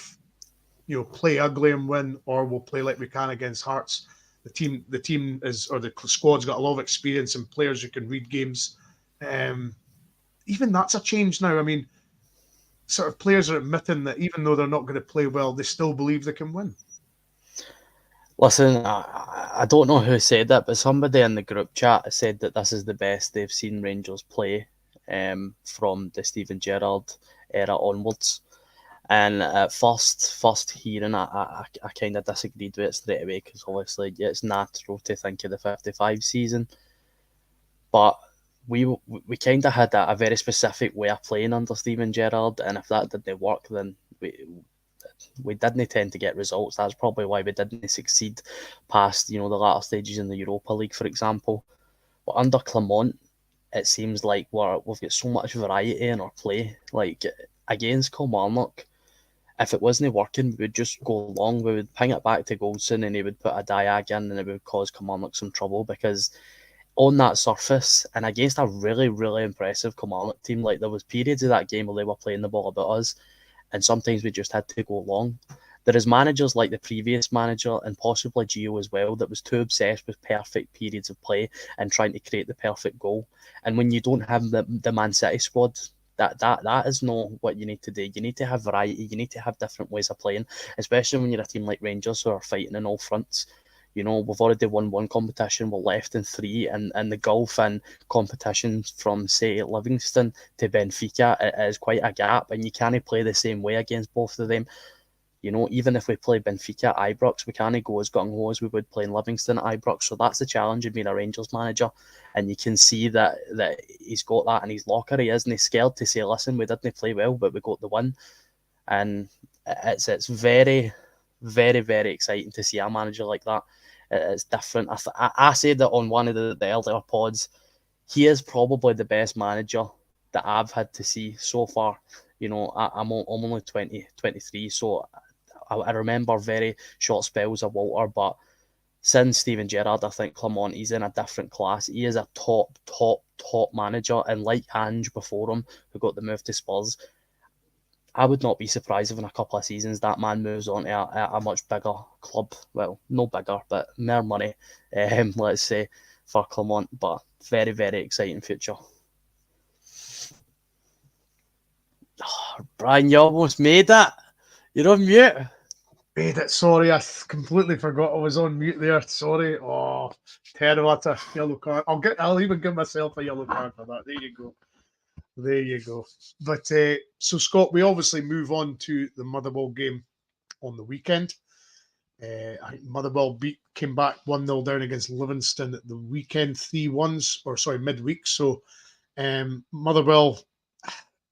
Speaker 1: play ugly and win, or we'll play like we can against Hearts. The team is, or the squad's got a lot of experience and players who can read games. Even that's a change now. I mean, sort of players are admitting that even though they're not going to play well, they still believe they can win.
Speaker 4: Listen, I don't know who said that, but somebody in the group chat said that this is the best they've seen Rangers play from the Steven Gerrard era onwards. And at first hearing, I kind of disagreed with it straight away, because obviously it's natural to think of the 55 season. But we kind of had a very specific way of playing under Steven Gerrard, and if that didn't work, then we didn't tend to get results. That's probably why we didn't succeed past the latter stages in the Europa League, for example. But under Clement, it seems like we've got so much variety in our play. Like against Kilmarnock, if it wasn't working, we would just go long. We would ping it back to Goldson, and he would put a diag in, and it would cause Kilmarnock some trouble, because on that surface, and against a really, really impressive Kilmarnock team, like there was periods of that game where they were playing the ball about us, and sometimes we just had to go long. There is managers like the previous manager, and possibly Gio as well, that was too obsessed with perfect periods of play and trying to create the perfect goal. And when you don't have the Man City squad, that is not what you need to do. You need to have variety. You need to have different ways of playing, especially when you're a team like Rangers who are fighting in all fronts. We've already won one competition, we're left in 3, and the gulf in competitions from, say, Livingston to Benfica is quite a gap, and you can't play the same way against both of them. You know, even if we play Benfica at Ibrox, we can't go as gung-ho as we would playing Livingston at Ibrox. So that's the challenge of being a Rangers manager. And you can see that he's got that in his locker. He isn't scared to say, listen, we didn't play well, but we got the win. And it's very, very, very exciting to see a manager like that. It's different. I said that on one of the earlier pods. He is probably the best manager that I've had to see so far. You know, I'm only 23, so I remember very short spells of Walter, but since Steven Gerrard, I think Clement, he's in a different class. He is a top manager, and like Ange before him, who got the move to Spurs, I would not be surprised if in a couple of seasons that man moves on to a much bigger club. Well, no bigger, but more money, let's say, for Clement. But very, very exciting future. Oh, Brian, you almost made it. You're on mute.
Speaker 1: Made it. Sorry, I completely forgot I was on mute there. Sorry. Oh, terrible. That's a yellow card. I'll even give myself a yellow card for that. There you go. There you go. But so Scott, we obviously move on to the Motherwell game on the weekend. I think Motherwell came back 1-0 down against Livingston at the weekend, 3-1, midweek. So Motherwell,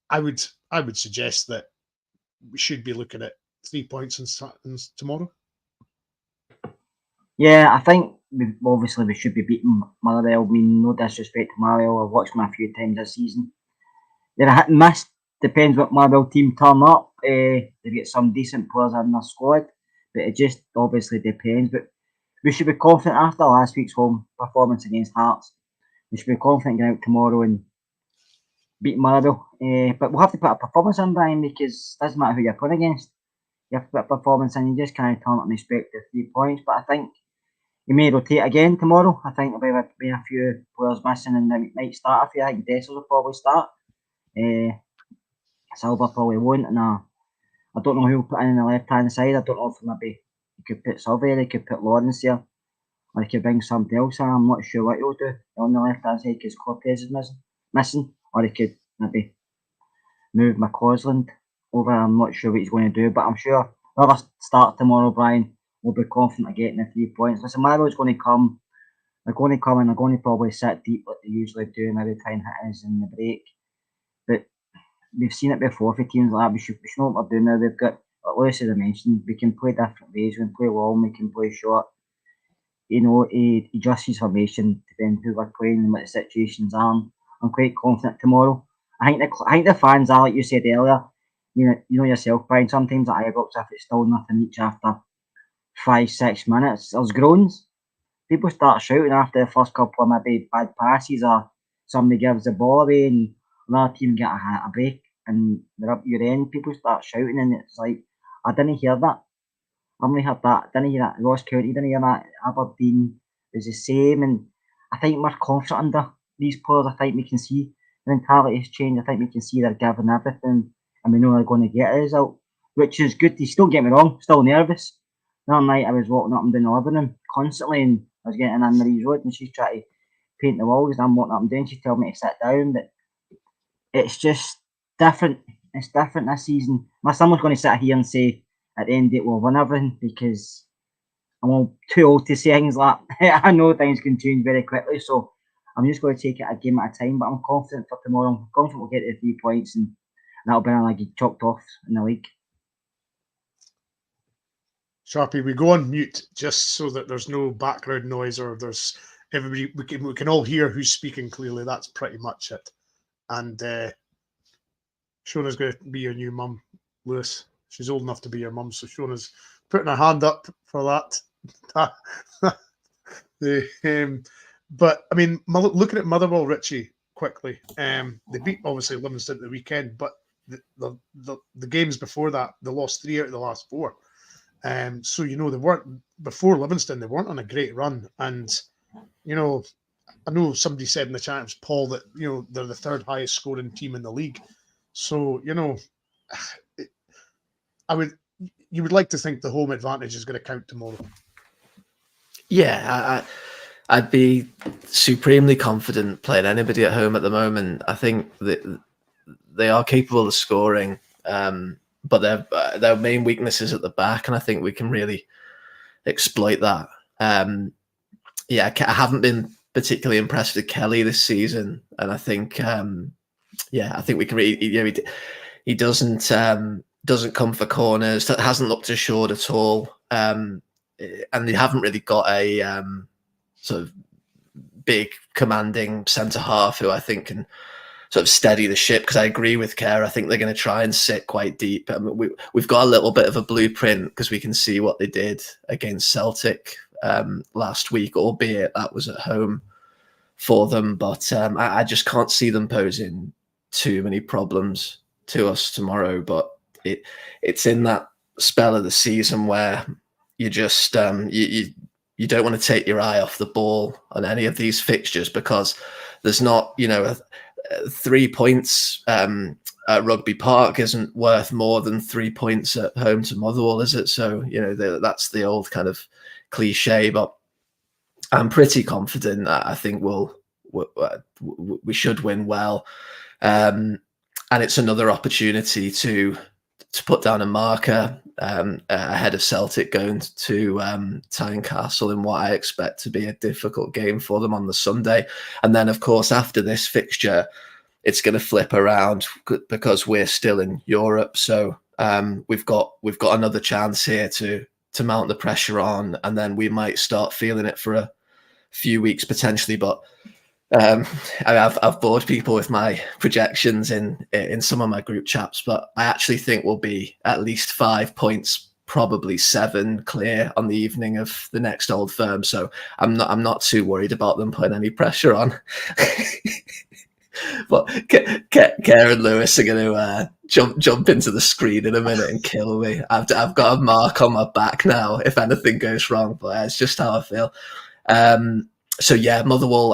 Speaker 1: I would suggest that we should be looking at 3 points in tomorrow.
Speaker 2: Yeah, I think we should be beating Motherwell. I mean, no disrespect to Motherwell. I've watched them a few times this season. They're a hit and miss. Depends what Motherwell team turn up. They get some decent players in their squad, but it just obviously depends. But we should be confident after last week's home performance against Hearts. We should be confident going out tomorrow and beat Motherwell. But we'll have to put a performance in, Brian, because it doesn't matter who you're playing against. You have to put a performance in. You just can't turn up and expect the 3 points. But I think he may rotate again tomorrow. I think there'll be a few players missing and they might start a few. I think Dessers will probably start. Silva probably won't. And I don't know who will put in the left-hand side. I don't know if maybe he could put Silva, they could put Lawrence there. Or he could bring somebody else in. I'm not sure what he'll do on the left-hand side because Cortez is missing. Or he could maybe move McCausland over. I'm not sure what he's going to do. But I'm sure whoever starts tomorrow, Brian, will be confident of getting the 3 points. Listen, Motherwell's going to come. They're going to come and they're going to probably sit deep like they usually do, maybe try and hit us in the break. But we've seen it before for teams like that. We should know what we're doing now. They've got, like Lewis as I mentioned, we can play different ways. We can play long, we can play short. You know, he adjusts his formation depending who we're playing and what the situations are. I'm quite confident tomorrow. I think the fans are, like you said earlier, you know yourself, Brian, sometimes at Ibrox, if it's still nothing each after 5-6 minutes, there's groans. People start shouting after the first couple of maybe bad passes or somebody gives the ball away and another team get a break and they're up your end. People start shouting and it's like, I didn't hear that. I've only heard that. I didn't hear that. Ross County didn't hear that. Aberdeen was the same. And I think we're confident under these players. I think we can see the mentality's changed. I think we can see they're giving everything and we know they're going to get a result, which is good. Don't get me wrong, still nervous. The other night I was walking up and down the living room constantly and I was getting in Marie's road and she's trying to paint the walls and I'm walking up and down. She's telling me to sit down, but it's just different. It's different this season. My son was going to sit here and say at the end it will win everything because I'm too old to say things like that. I know things can change very quickly, so I'm just going to take it a game at a time. But I'm confident for tomorrow. I'm confident we'll get the 3 points and that'll be like chalked off in the league.
Speaker 1: Sharpie, we go on mute just so that there's no background noise or there's everybody. We can all hear who's speaking clearly. That's pretty much it. And Shona's going to be your new mum, Lewis. She's old enough to be your mum, so Shona's putting her hand up for that. But I mean, looking at Motherwell, Richie, quickly, they beat obviously Livingston at the weekend, but the games before that, they lost 3 out of the last 4. So they weren't before Livingston. They weren't on a great run, and I know somebody said in the chat, it was Paul, that they're the 3rd highest scoring team in the league. So you would like to think the home advantage is going to count tomorrow.
Speaker 3: Yeah, I'd be supremely confident playing anybody at home at the moment. I think that they are capable of scoring, but their main weakness is at the back, and I think we can really exploit that. I haven't been particularly impressed with Kelly this season, and I think I think we can really. He doesn't come for corners. That hasn't looked assured at all, and they haven't really got a sort of big commanding centre half who I think can sort of steady the ship. Because I agree with Kerr. I think they're going to try and sit quite deep. I mean, we've got a little bit of a blueprint because we can see what they did against Celtic last week, albeit that was at home for them. But I just can't see them posing too many problems to us tomorrow. But it's in that spell of the season where you just you don't want to take your eye off the ball on any of these fixtures, because there's not 3 points at Rugby Park isn't worth more than 3 points at home to Motherwell, is it? So that's the old kind of cliche, but I'm pretty confident that I think we should win well, and it's another opportunity to put down a marker ahead of Celtic going to Tynecastle in what I expect to be a difficult game for them on the Sunday. And then, of course, after this fixture, it's going to flip around because we're still in Europe. So we've got another chance here to mount the pressure on, and then we might start feeling it for a few weeks potentially. But I've bored people with my projections in some of my group chats, but I actually think we'll be at least 5 points, probably 7 clear on the evening of the next Old Firm. So I'm not too worried about them putting any pressure on. But Kerr and Lewis are going to jump into the screen in a minute and kill me. I've got a mark on my back now if anything goes wrong, but it's just how I feel. So yeah, Motherwell,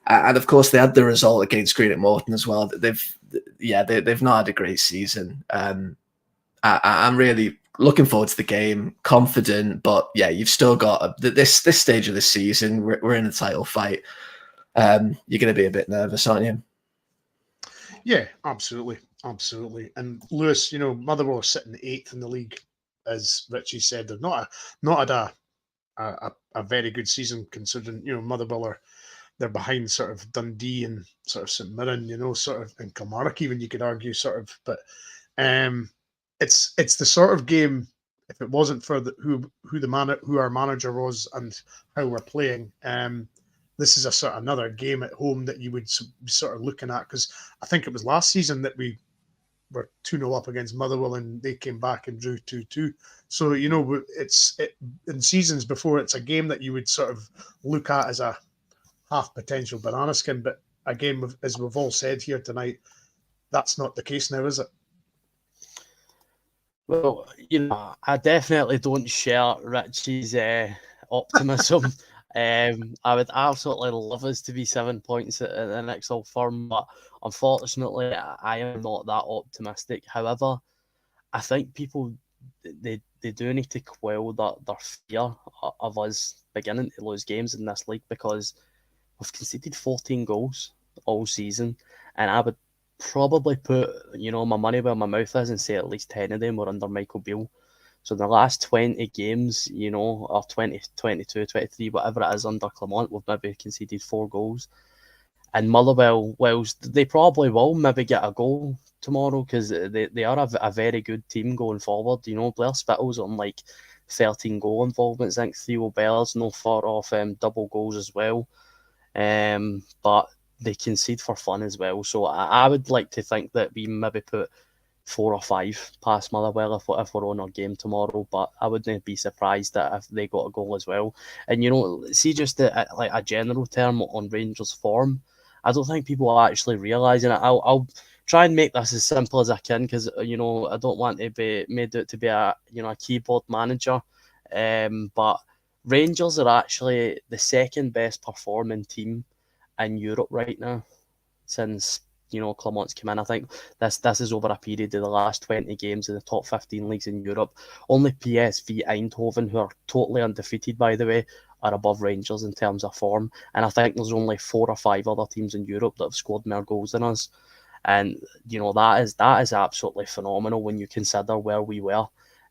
Speaker 3: and of course they had the result against Greenock Morton as well. They've not had a great season. I'm really looking forward to the game, confident, but yeah, you've still got this stage of the season. We're in a title fight. You're going to be a bit nervous, aren't you?
Speaker 1: Yeah, absolutely. And Lewis, Motherwell are sitting 8th in the league, as Richie said. They've not had a very good season, considering Motherwell they're behind sort of Dundee and sort of St Mirren, sort of, and Kilmarnock even, you could argue, sort of. But it's the sort of game, if it wasn't for who our manager was and how we're playing, this is a sort of another game at home that you would be sort of looking at, because I think it was last season that we were 2-0 up against Motherwell and they came back and drew 2-2. So, in seasons before, it's a game that you would sort of look at as a half potential banana skin. But again, as we've all said here tonight, that's not the case now, is it?
Speaker 4: Well, I definitely don't share Richie's optimism. I would absolutely love us to be 7 points at the next Old Firm, but unfortunately, I am not that optimistic. However, I think people they do need to quell their fear of us beginning to lose games in this league, because we've conceded 14 goals all season, and I would probably put my money where my mouth is and say at least 10 of them were under Michael Beale. So in the last 20 games, or 20, 22, 23, whatever it is under Clement, we've maybe conceded 4 goals. And Motherwell, they probably will maybe get a goal tomorrow, because they are a very good team going forward. Blair Spittle's on like 13 goal involvements. I think Theo Bell's no far off double goals as well. But they concede for fun as well. So I would like to think that we maybe put 4 or 5 past Motherwell if we're on our game tomorrow, but I wouldn't be surprised that if they got a goal as well. And see, just like a general term on Rangers' form, I don't think people are actually realising it. I'll try and make this as simple as I can, because I don't want to be made out to be a keyboard manager, but Rangers are actually the second best performing team in Europe right now since Clement's come in. I think this is over a period of the last 20 games in the top 15 leagues in Europe. Only PSV Eindhoven, who are totally undefeated, by the way, are above Rangers in terms of form. And I think there's only 4 or 5 other teams in Europe that have scored more goals than us. And that is absolutely phenomenal when you consider where we were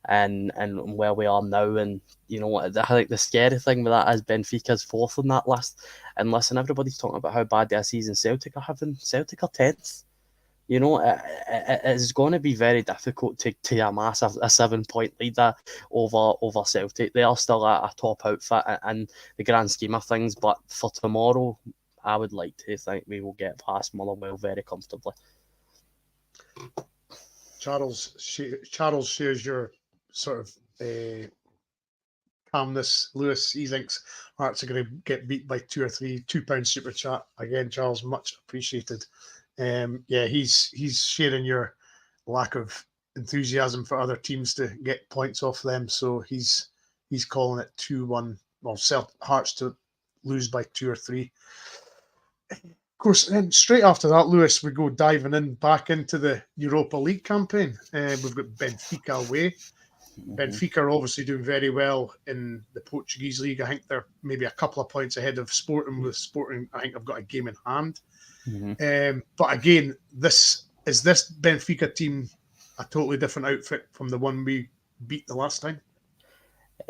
Speaker 4: and where we are now. And I think the scary thing with that is Benfica's fourth on that list. And listen, everybody's talking about how bad their season Celtic are having. Celtic are 10th. It's going to be very difficult to amass a 7-point lead over Celtic. They are still a top outfit in the grand scheme of things, but for tomorrow, I would like to think we will get past Motherwell very comfortably.
Speaker 1: Charles shares your sort of calmness. Lewis, he thinks Hearts are going to get beat by 2 or 3. £2 super chat again, Charles, much appreciated. He's sharing your lack of enthusiasm for other teams to get points off them, so he's calling it 2-1. Well, Hearts to lose by 2 or 3. Of course, then straight after that, Lewis, we go diving in back into the Europa League campaign. We've got Benfica away. Benfica are obviously doing very well in the Portuguese league. I think they're maybe a couple of points ahead of Sporting. With Sporting, I think I've got a game in hand. But again, this Benfica team a totally different outfit from the one we beat the last time?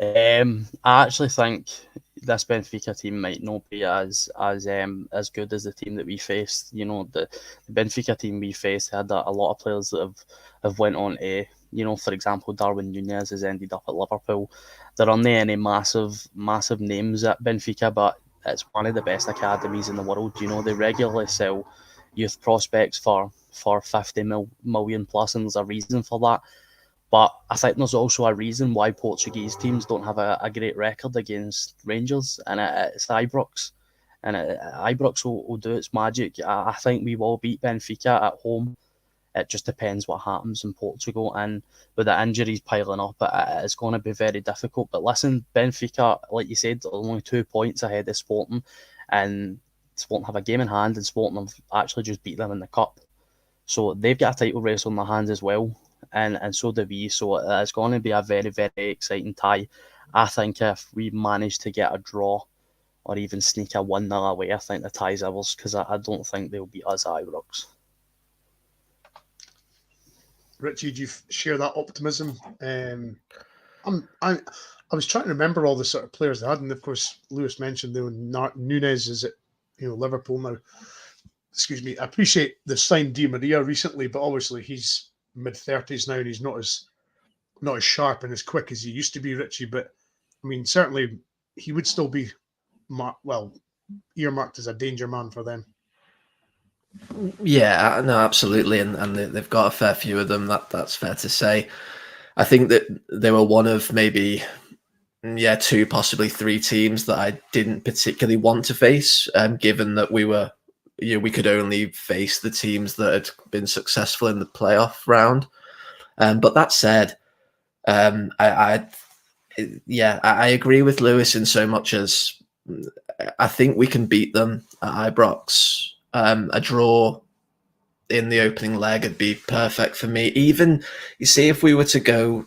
Speaker 4: I actually think this Benfica team might not be as good as the team that we faced. The Benfica team we faced had a lot of players that have went on to, for example, Darwin Núñez has ended up at Liverpool. There aren't any massive names at Benfica, but it's one of the best academies in the world. They regularly sell youth prospects for 50 million plus, and there's a reason for that. But I think there's also a reason why Portuguese teams don't have a great record against Rangers, and it's Ibrox. And Ibrox will do its magic. I think we will beat Benfica at home. It just depends what happens in Portugal. And with the injuries piling up, it's going to be very difficult. But listen, Benfica, like you said, are only 2 points ahead of Sporting. And Sporting have a game in hand, and Sporting have actually just beat them in the Cup. So they've got a title race on their hands as well. And so do we. So it's going to be a very, very exciting tie. I think if we manage to get a draw or even sneak a 1-0 away, I think the tie's ours, because I don't think they'll beat us at Ibrox.
Speaker 1: Richie, do you share that optimism? I was trying to remember all the sort of players they had, and of course Lewis mentioned Núñez is at Liverpool now. Excuse me. I appreciate the signed Di Maria recently, but obviously he's mid-30s now, and he's not as sharp and as quick as he used to be, Richie. But I mean, certainly he would still be earmarked as a danger man for them.
Speaker 3: Yeah, no, absolutely, and they've got a fair few of them. That's fair to say. I think that they were one of maybe 2, possibly 3 teams that I didn't particularly want to face, given that we could only face the teams that had been successful in the playoff round. But that said, I agree with Lewis in so much as I think we can beat them at Ibrox. A draw in the opening leg would be perfect for me. Even, you see, if we were to go,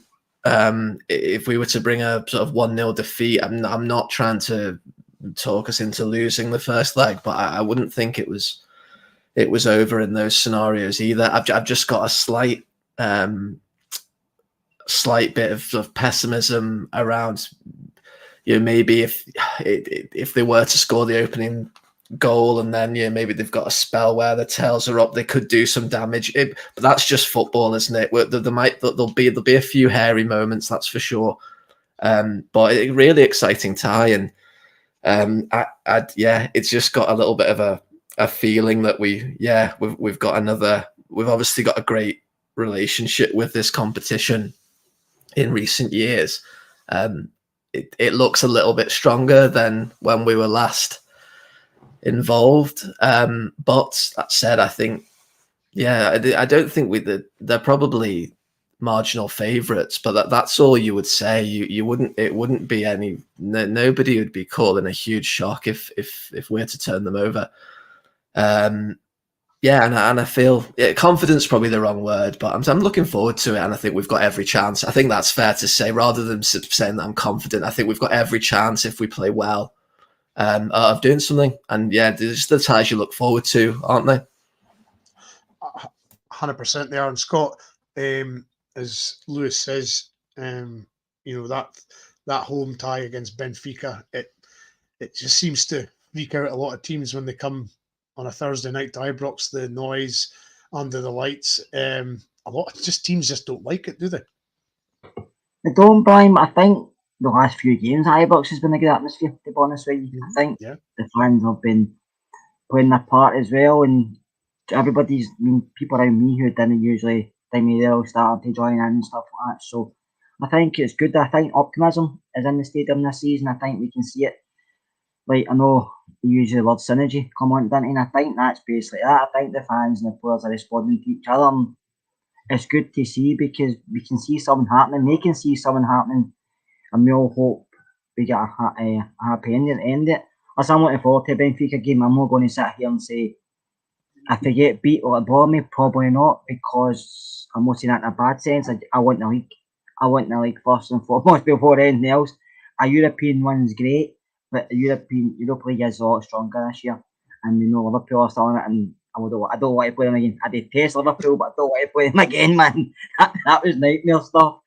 Speaker 3: if we were to bring a sort of 1-0 defeat, I'm not trying to talk us into losing the first leg, but I wouldn't think it was over in those scenarios either. I've just got a slight bit of pessimism around, maybe if they were to score the opening goal and then maybe they've got a spell where the tails are up, they could do some damage. But that's just football, isn't it? There'll be a few hairy moments, that's for sure. But a really exciting tie, and it's just got a little bit of a feeling that we've obviously got a great relationship with this competition in recent years. It looks a little bit stronger than when we were last involved. But that said, I think, I don't think they're probably marginal favourites, but that's all you would say. It wouldn't be nobody would be calling a huge shock if we're to turn them over. And I feel confidence is probably the wrong word, but I'm looking forward to it, and I think we've got every chance. I think that's fair to say, rather than saying that I'm confident. I think we've got every chance if we play well of doing something. And there's the ties you look forward to, aren't they?
Speaker 1: 100% they are. And Scott, as Lewis says, that home tie against Benfica, it just seems to freak out a lot of teams when they come on a Thursday night to Ibrox. The noise under the lights, a lot of teams just don't like it, do they?
Speaker 2: They don't, Brian. I think the last few games, Ibrox has been a good atmosphere, to be honest with you. I think the fans have been playing their part as well, and people around me who didn't usually think me, they're all starting to join in and stuff like that. So I think it's good. I think optimism is in the stadium this season. I think we can see it. Like, I know you use the word synergy come on, and I think that's basically that. I think the fans and the players are responding to each other. And it's good to see because we can see something happening. They can see something happening, and we all hope we get a happy ending at the end of it. As I'm looking forward to a Benfica game, I'm not going to sit here and say if they get beat will it bother me? Probably not, because I'm not saying that in a bad sense. I want the league. I want the league first and foremost before anything else. A European win's great, but the Europa League is a lot stronger this year, and we know Liverpool are still in it. And I don't want to play them again. I detest Liverpool, but I don't want to play them again, man. That was nightmare stuff.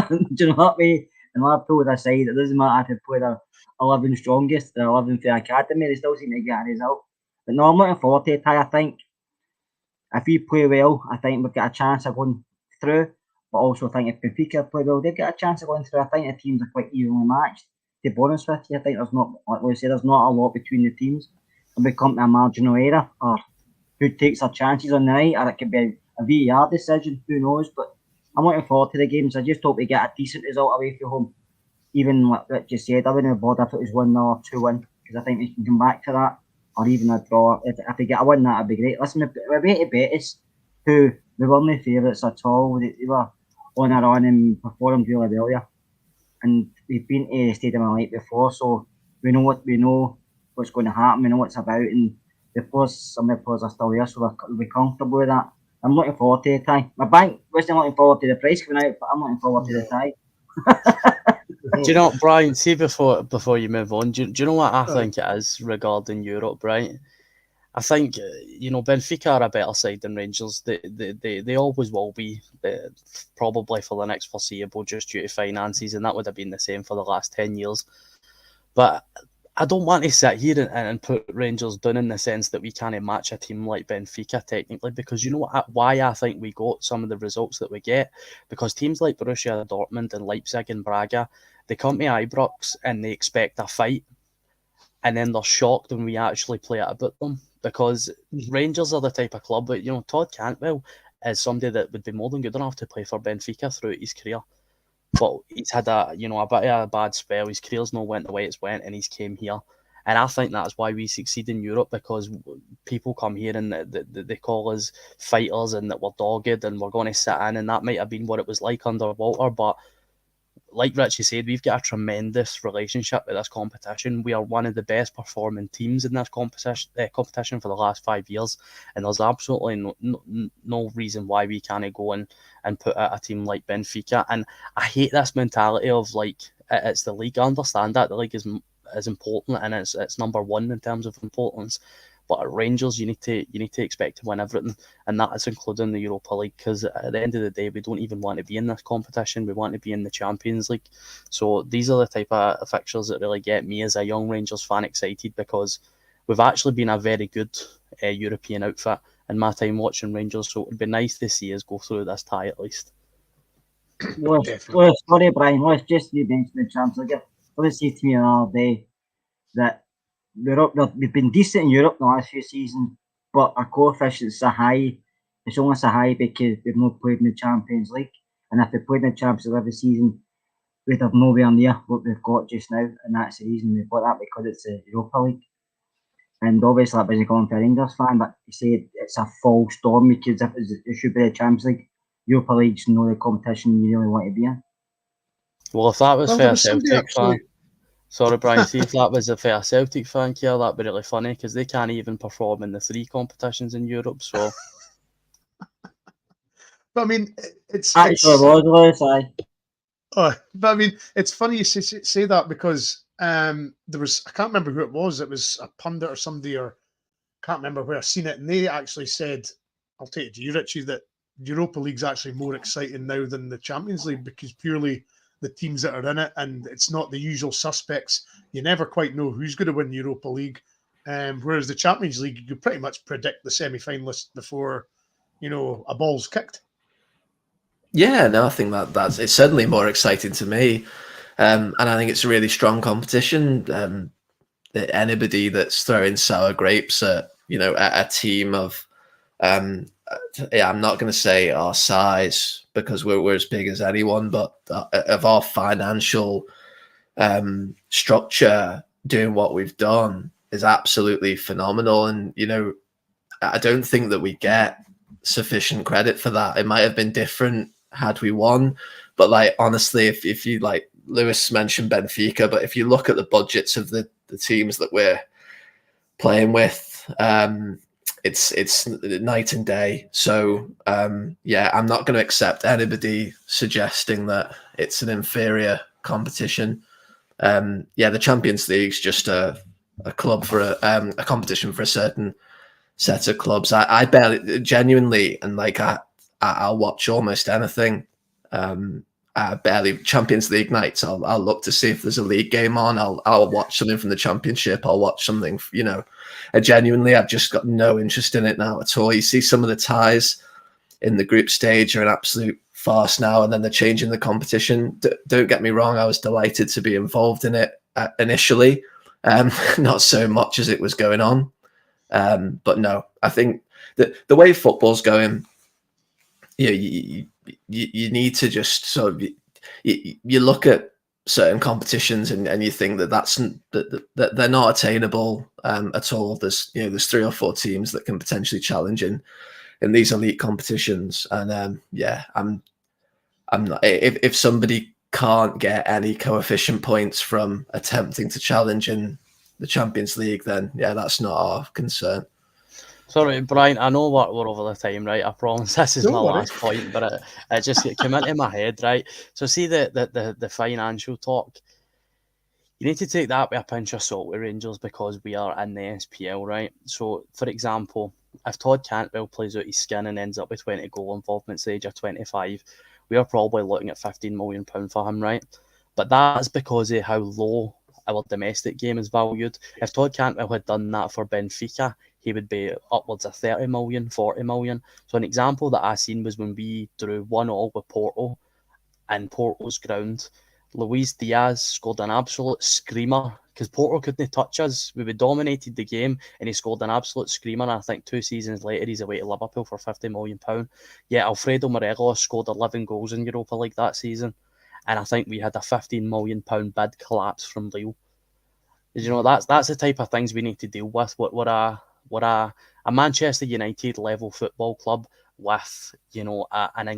Speaker 2: Do you know what I mean? And Liverpool would decide it doesn't matter if they play their 11 strongest, their 11 for the academy, they still seem to get a result. But no, I'm looking forward to it. I think if we play well, I think we've got a chance of going through. But also, I think if Benfica play well, they've got a chance of going through. I think the teams are quite evenly matched. To be honest with you, I think there's not, like we say, there's not a lot between the teams. And we come to a marginal error, or who takes their chances on the night, or it could be a VAR decision, who knows. But I'm looking forward to the games. I just hope we get a decent result away from home. Even like you said, I wouldn't bother if it was 1-0 or 2-1, because I think we can come back to that, or even a draw. If we get a win, that'd be great. Listen, we're way to Betis, who we weren't favourites at all. They were on our own and performed really well here. And we've been to the Stadium of Light before, so we know what's going to happen. We know what it's about, and some of the players are still there, so we'll be comfortable with that. I'm looking forward to the tie. My bank wasn't looking forward to the price coming out, but I'm looking forward to the tie.
Speaker 4: Do you know, Brian, see before you move on, do you know what I think it is regarding Europe, right? I think, Benfica are a better side than Rangers. They always will be, probably for the next foreseeable, just due to finances, and that would have been the same for the last 10 years. But I don't want to sit here and put Rangers down in the sense that we can't match a team like Benfica technically, because you know why I think we got some of the results that we get? Because teams like Borussia Dortmund and Leipzig and Braga, they come to Ibrox and they expect a fight, and then they're shocked when we actually play it about them, because Rangers are the type of club that, Todd Cantwell is somebody that would be more than good enough to play for Benfica throughout his career. But he's had a bit of a bad spell. His career's not went the way it's went, and he's came here. And I think that's why we succeed in Europe, because people come here and they call us fighters and that we're dogged and we're going to sit in, and that might have been what it was like under Walter. But like Richie said, we've got a tremendous relationship with this competition. We are one of the best performing teams in this competition for the last 5 years, and there's absolutely no reason why we can't go and put out a team like Benfica. And I hate this mentality of like it's the league. I understand that the league is important and it's number one in terms of importance. But at Rangers, you need to expect to win everything, and that is including the Europa League, because at the end of the day, we don't even want to be in this competition. We want to be in the Champions League. So these are the type of fixtures that really get me as a young Rangers fan excited, because we've actually been a very good European outfit in my time watching Rangers. So it would be nice to see us go through this tie at least.
Speaker 2: Sorry, Brian. Let's just mention the Champions League. Let's say to me another day that we've been decent in Europe in the last few seasons, but our coefficient's so high. It's only so high because we've not played in the Champions League. And if we played in the Champions League every season, we'd have nowhere near what we've got just now. And that's the reason we've got that, because it's the Europa League. And obviously that wasn't going for a Rangers fan, but you say it's a false storm, because if it should be the Champions League, Europa League's not the competition you really want to be in.
Speaker 4: Well, if that was for a Celtic fan... Sorry, Brian, see if that was a fair Celtic fan here, that'd be really funny, because they can't even perform in the 3 competitions in Europe, so...
Speaker 1: But I mean, it's...
Speaker 2: But
Speaker 1: I mean, it's funny you say that, because there was... I can't remember who it was. It was a pundit or somebody, or... I can't remember where I've seen it, and they actually said I'll take it to you, Richie, that Europa League's actually more exciting now than the Champions League because purely the teams that are in it, and it's not the usual suspects. You never quite know who's going to win Europa League. Whereas the Champions League, you could pretty much predict the semi-finalists before, a ball's kicked.
Speaker 3: Yeah, no, I think that's it's certainly more exciting to me, and I think it's a really strong competition. Anybody that's throwing sour grapes at a team of, I'm not going to say our size because we're as big as anyone, but of our financial structure, doing what we've done is absolutely phenomenal. And I don't think that we get sufficient credit for that. It might have been different had we won, but honestly, if you Lewis mentioned Benfica, but if you look at the budgets of the teams that we're playing with, it's night and day. So I'm not going to accept anybody suggesting that it's an inferior competition. The Champions League's just a club for a competition for a certain set of clubs. I barely genuinely, and I'll watch almost anything. Barely Champions League nights. I'll look to see if there's a league game on. I'll watch something from the Championship. I'll watch something. Genuinely, I've just got no interest in it now at all. You see some of the ties in the group stage are an absolute farce now, and then they're changing the competition. Don't get me wrong. I was delighted to be involved in it initially. Not so much as it was going on. But no, I think that the way football's going, you need to just sort of you look at certain competitions and you think that they're not attainable at all. There's 3 or 4 teams that can potentially challenge in these elite competitions, and I'm not. If somebody can't get any coefficient points from attempting to challenge in the Champions League, then that's not our concern.
Speaker 4: Sorry, Brian, I know we're over the time, right? I promise this is my last point, but it just came into my head, right? So see the financial talk. You need to take that with a pinch of salt with Rangers because we are in the SPL, right? So, for example, if Todd Cantwell plays out his skin and ends up with 20 goal involvements at the age of 25, we are probably looking at £15 million for him, right? But that's because of how low our domestic game is valued. If Todd Cantwell had done that for Benfica, he would be upwards of 30 million, 40 million. So an example that I seen was when we drew 1-1 with Porto in Porto's ground. Luis Diaz scored an absolute screamer because Porto couldn't touch us. We dominated the game and he scored an absolute screamer. And I think 2 seasons later, he's away to Liverpool for £50 million. Yet Alfredo Morelos scored 11 goals in Europa League that season. And I think we had a £15 million bid collapse from Lille. That's the type of things we need to deal with. What a Manchester United level football club with an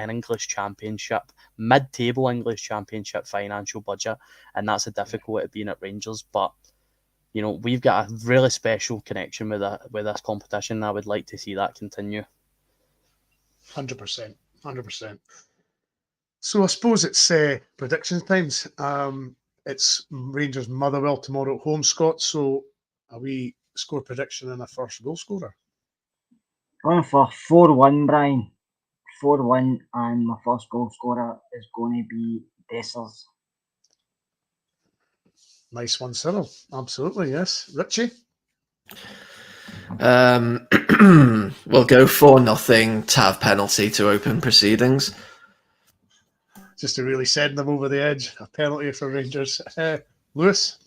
Speaker 4: English Championship, mid-table English Championship financial budget, and that's a difficult being at Rangers. But we've got a really special connection with this competition. And I would like to see that continue.
Speaker 1: 100%. So I suppose it's predictions times. It's Rangers Motherwell tomorrow at home, Scott. So are we score prediction and a first goal scorer?
Speaker 2: Going for 4-1, Brian. 4-1, and my first goal scorer is going to be Dessers.
Speaker 1: Nice one, Cyril. Absolutely, yes. Richie?
Speaker 3: We'll go 4-0 Tav penalty to open proceedings.
Speaker 1: Just to really send them over the edge. A penalty for Rangers. Lewis?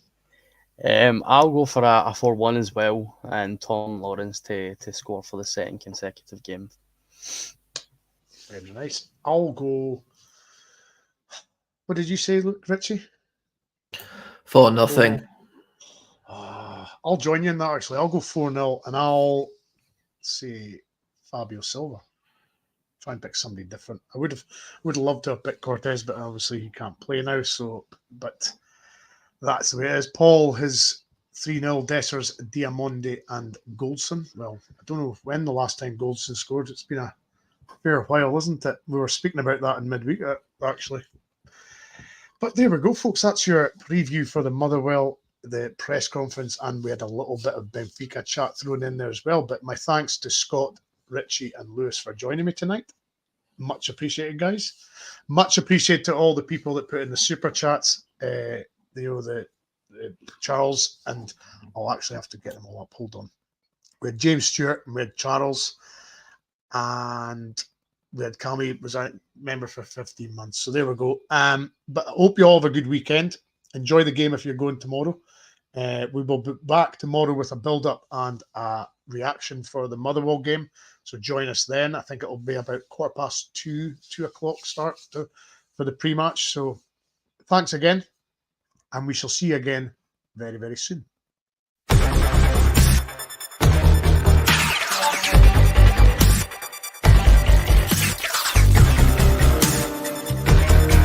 Speaker 4: I'll go for a 4-1 as well, and Tom Lawrence to score for the second consecutive game.
Speaker 1: Very nice. I'll go. What did you say, Richie?
Speaker 3: 4-0.
Speaker 1: I'll join you in that, actually. I'll go 4-0, and I'll say Fabio Silva. Try and pick somebody different. I would have loved to have picked Cortez, but obviously he can't play now. But that's the way it is. Paul has 3-0 Dessers, Diamonde, and Goldson. Well, I don't know when the last time Goldson scored. It's been a fair while, isn't it? We were speaking about that in midweek, actually. But there we go, folks. That's your preview for the Motherwell, the press conference, and we had a little bit of Benfica chat thrown in there as well. But my thanks to Scott Richie, and Lewis for joining me tonight. Much appreciated, guys. Much appreciated to all the people that put in the super chats. The Charles, and I'll actually have to get them all up. Hold on. We had James Stewart, and we had Charles, and we had Cami, was a member for 15 months. So there we go. But I hope you all have a good weekend. Enjoy the game if you're going tomorrow. We will be back tomorrow with a build-up and a reaction for the Motherwell game. So join us then. I think it will be about 2:15, 2 o'clock start for the pre-match. So thanks again, and we shall see you again very, very soon.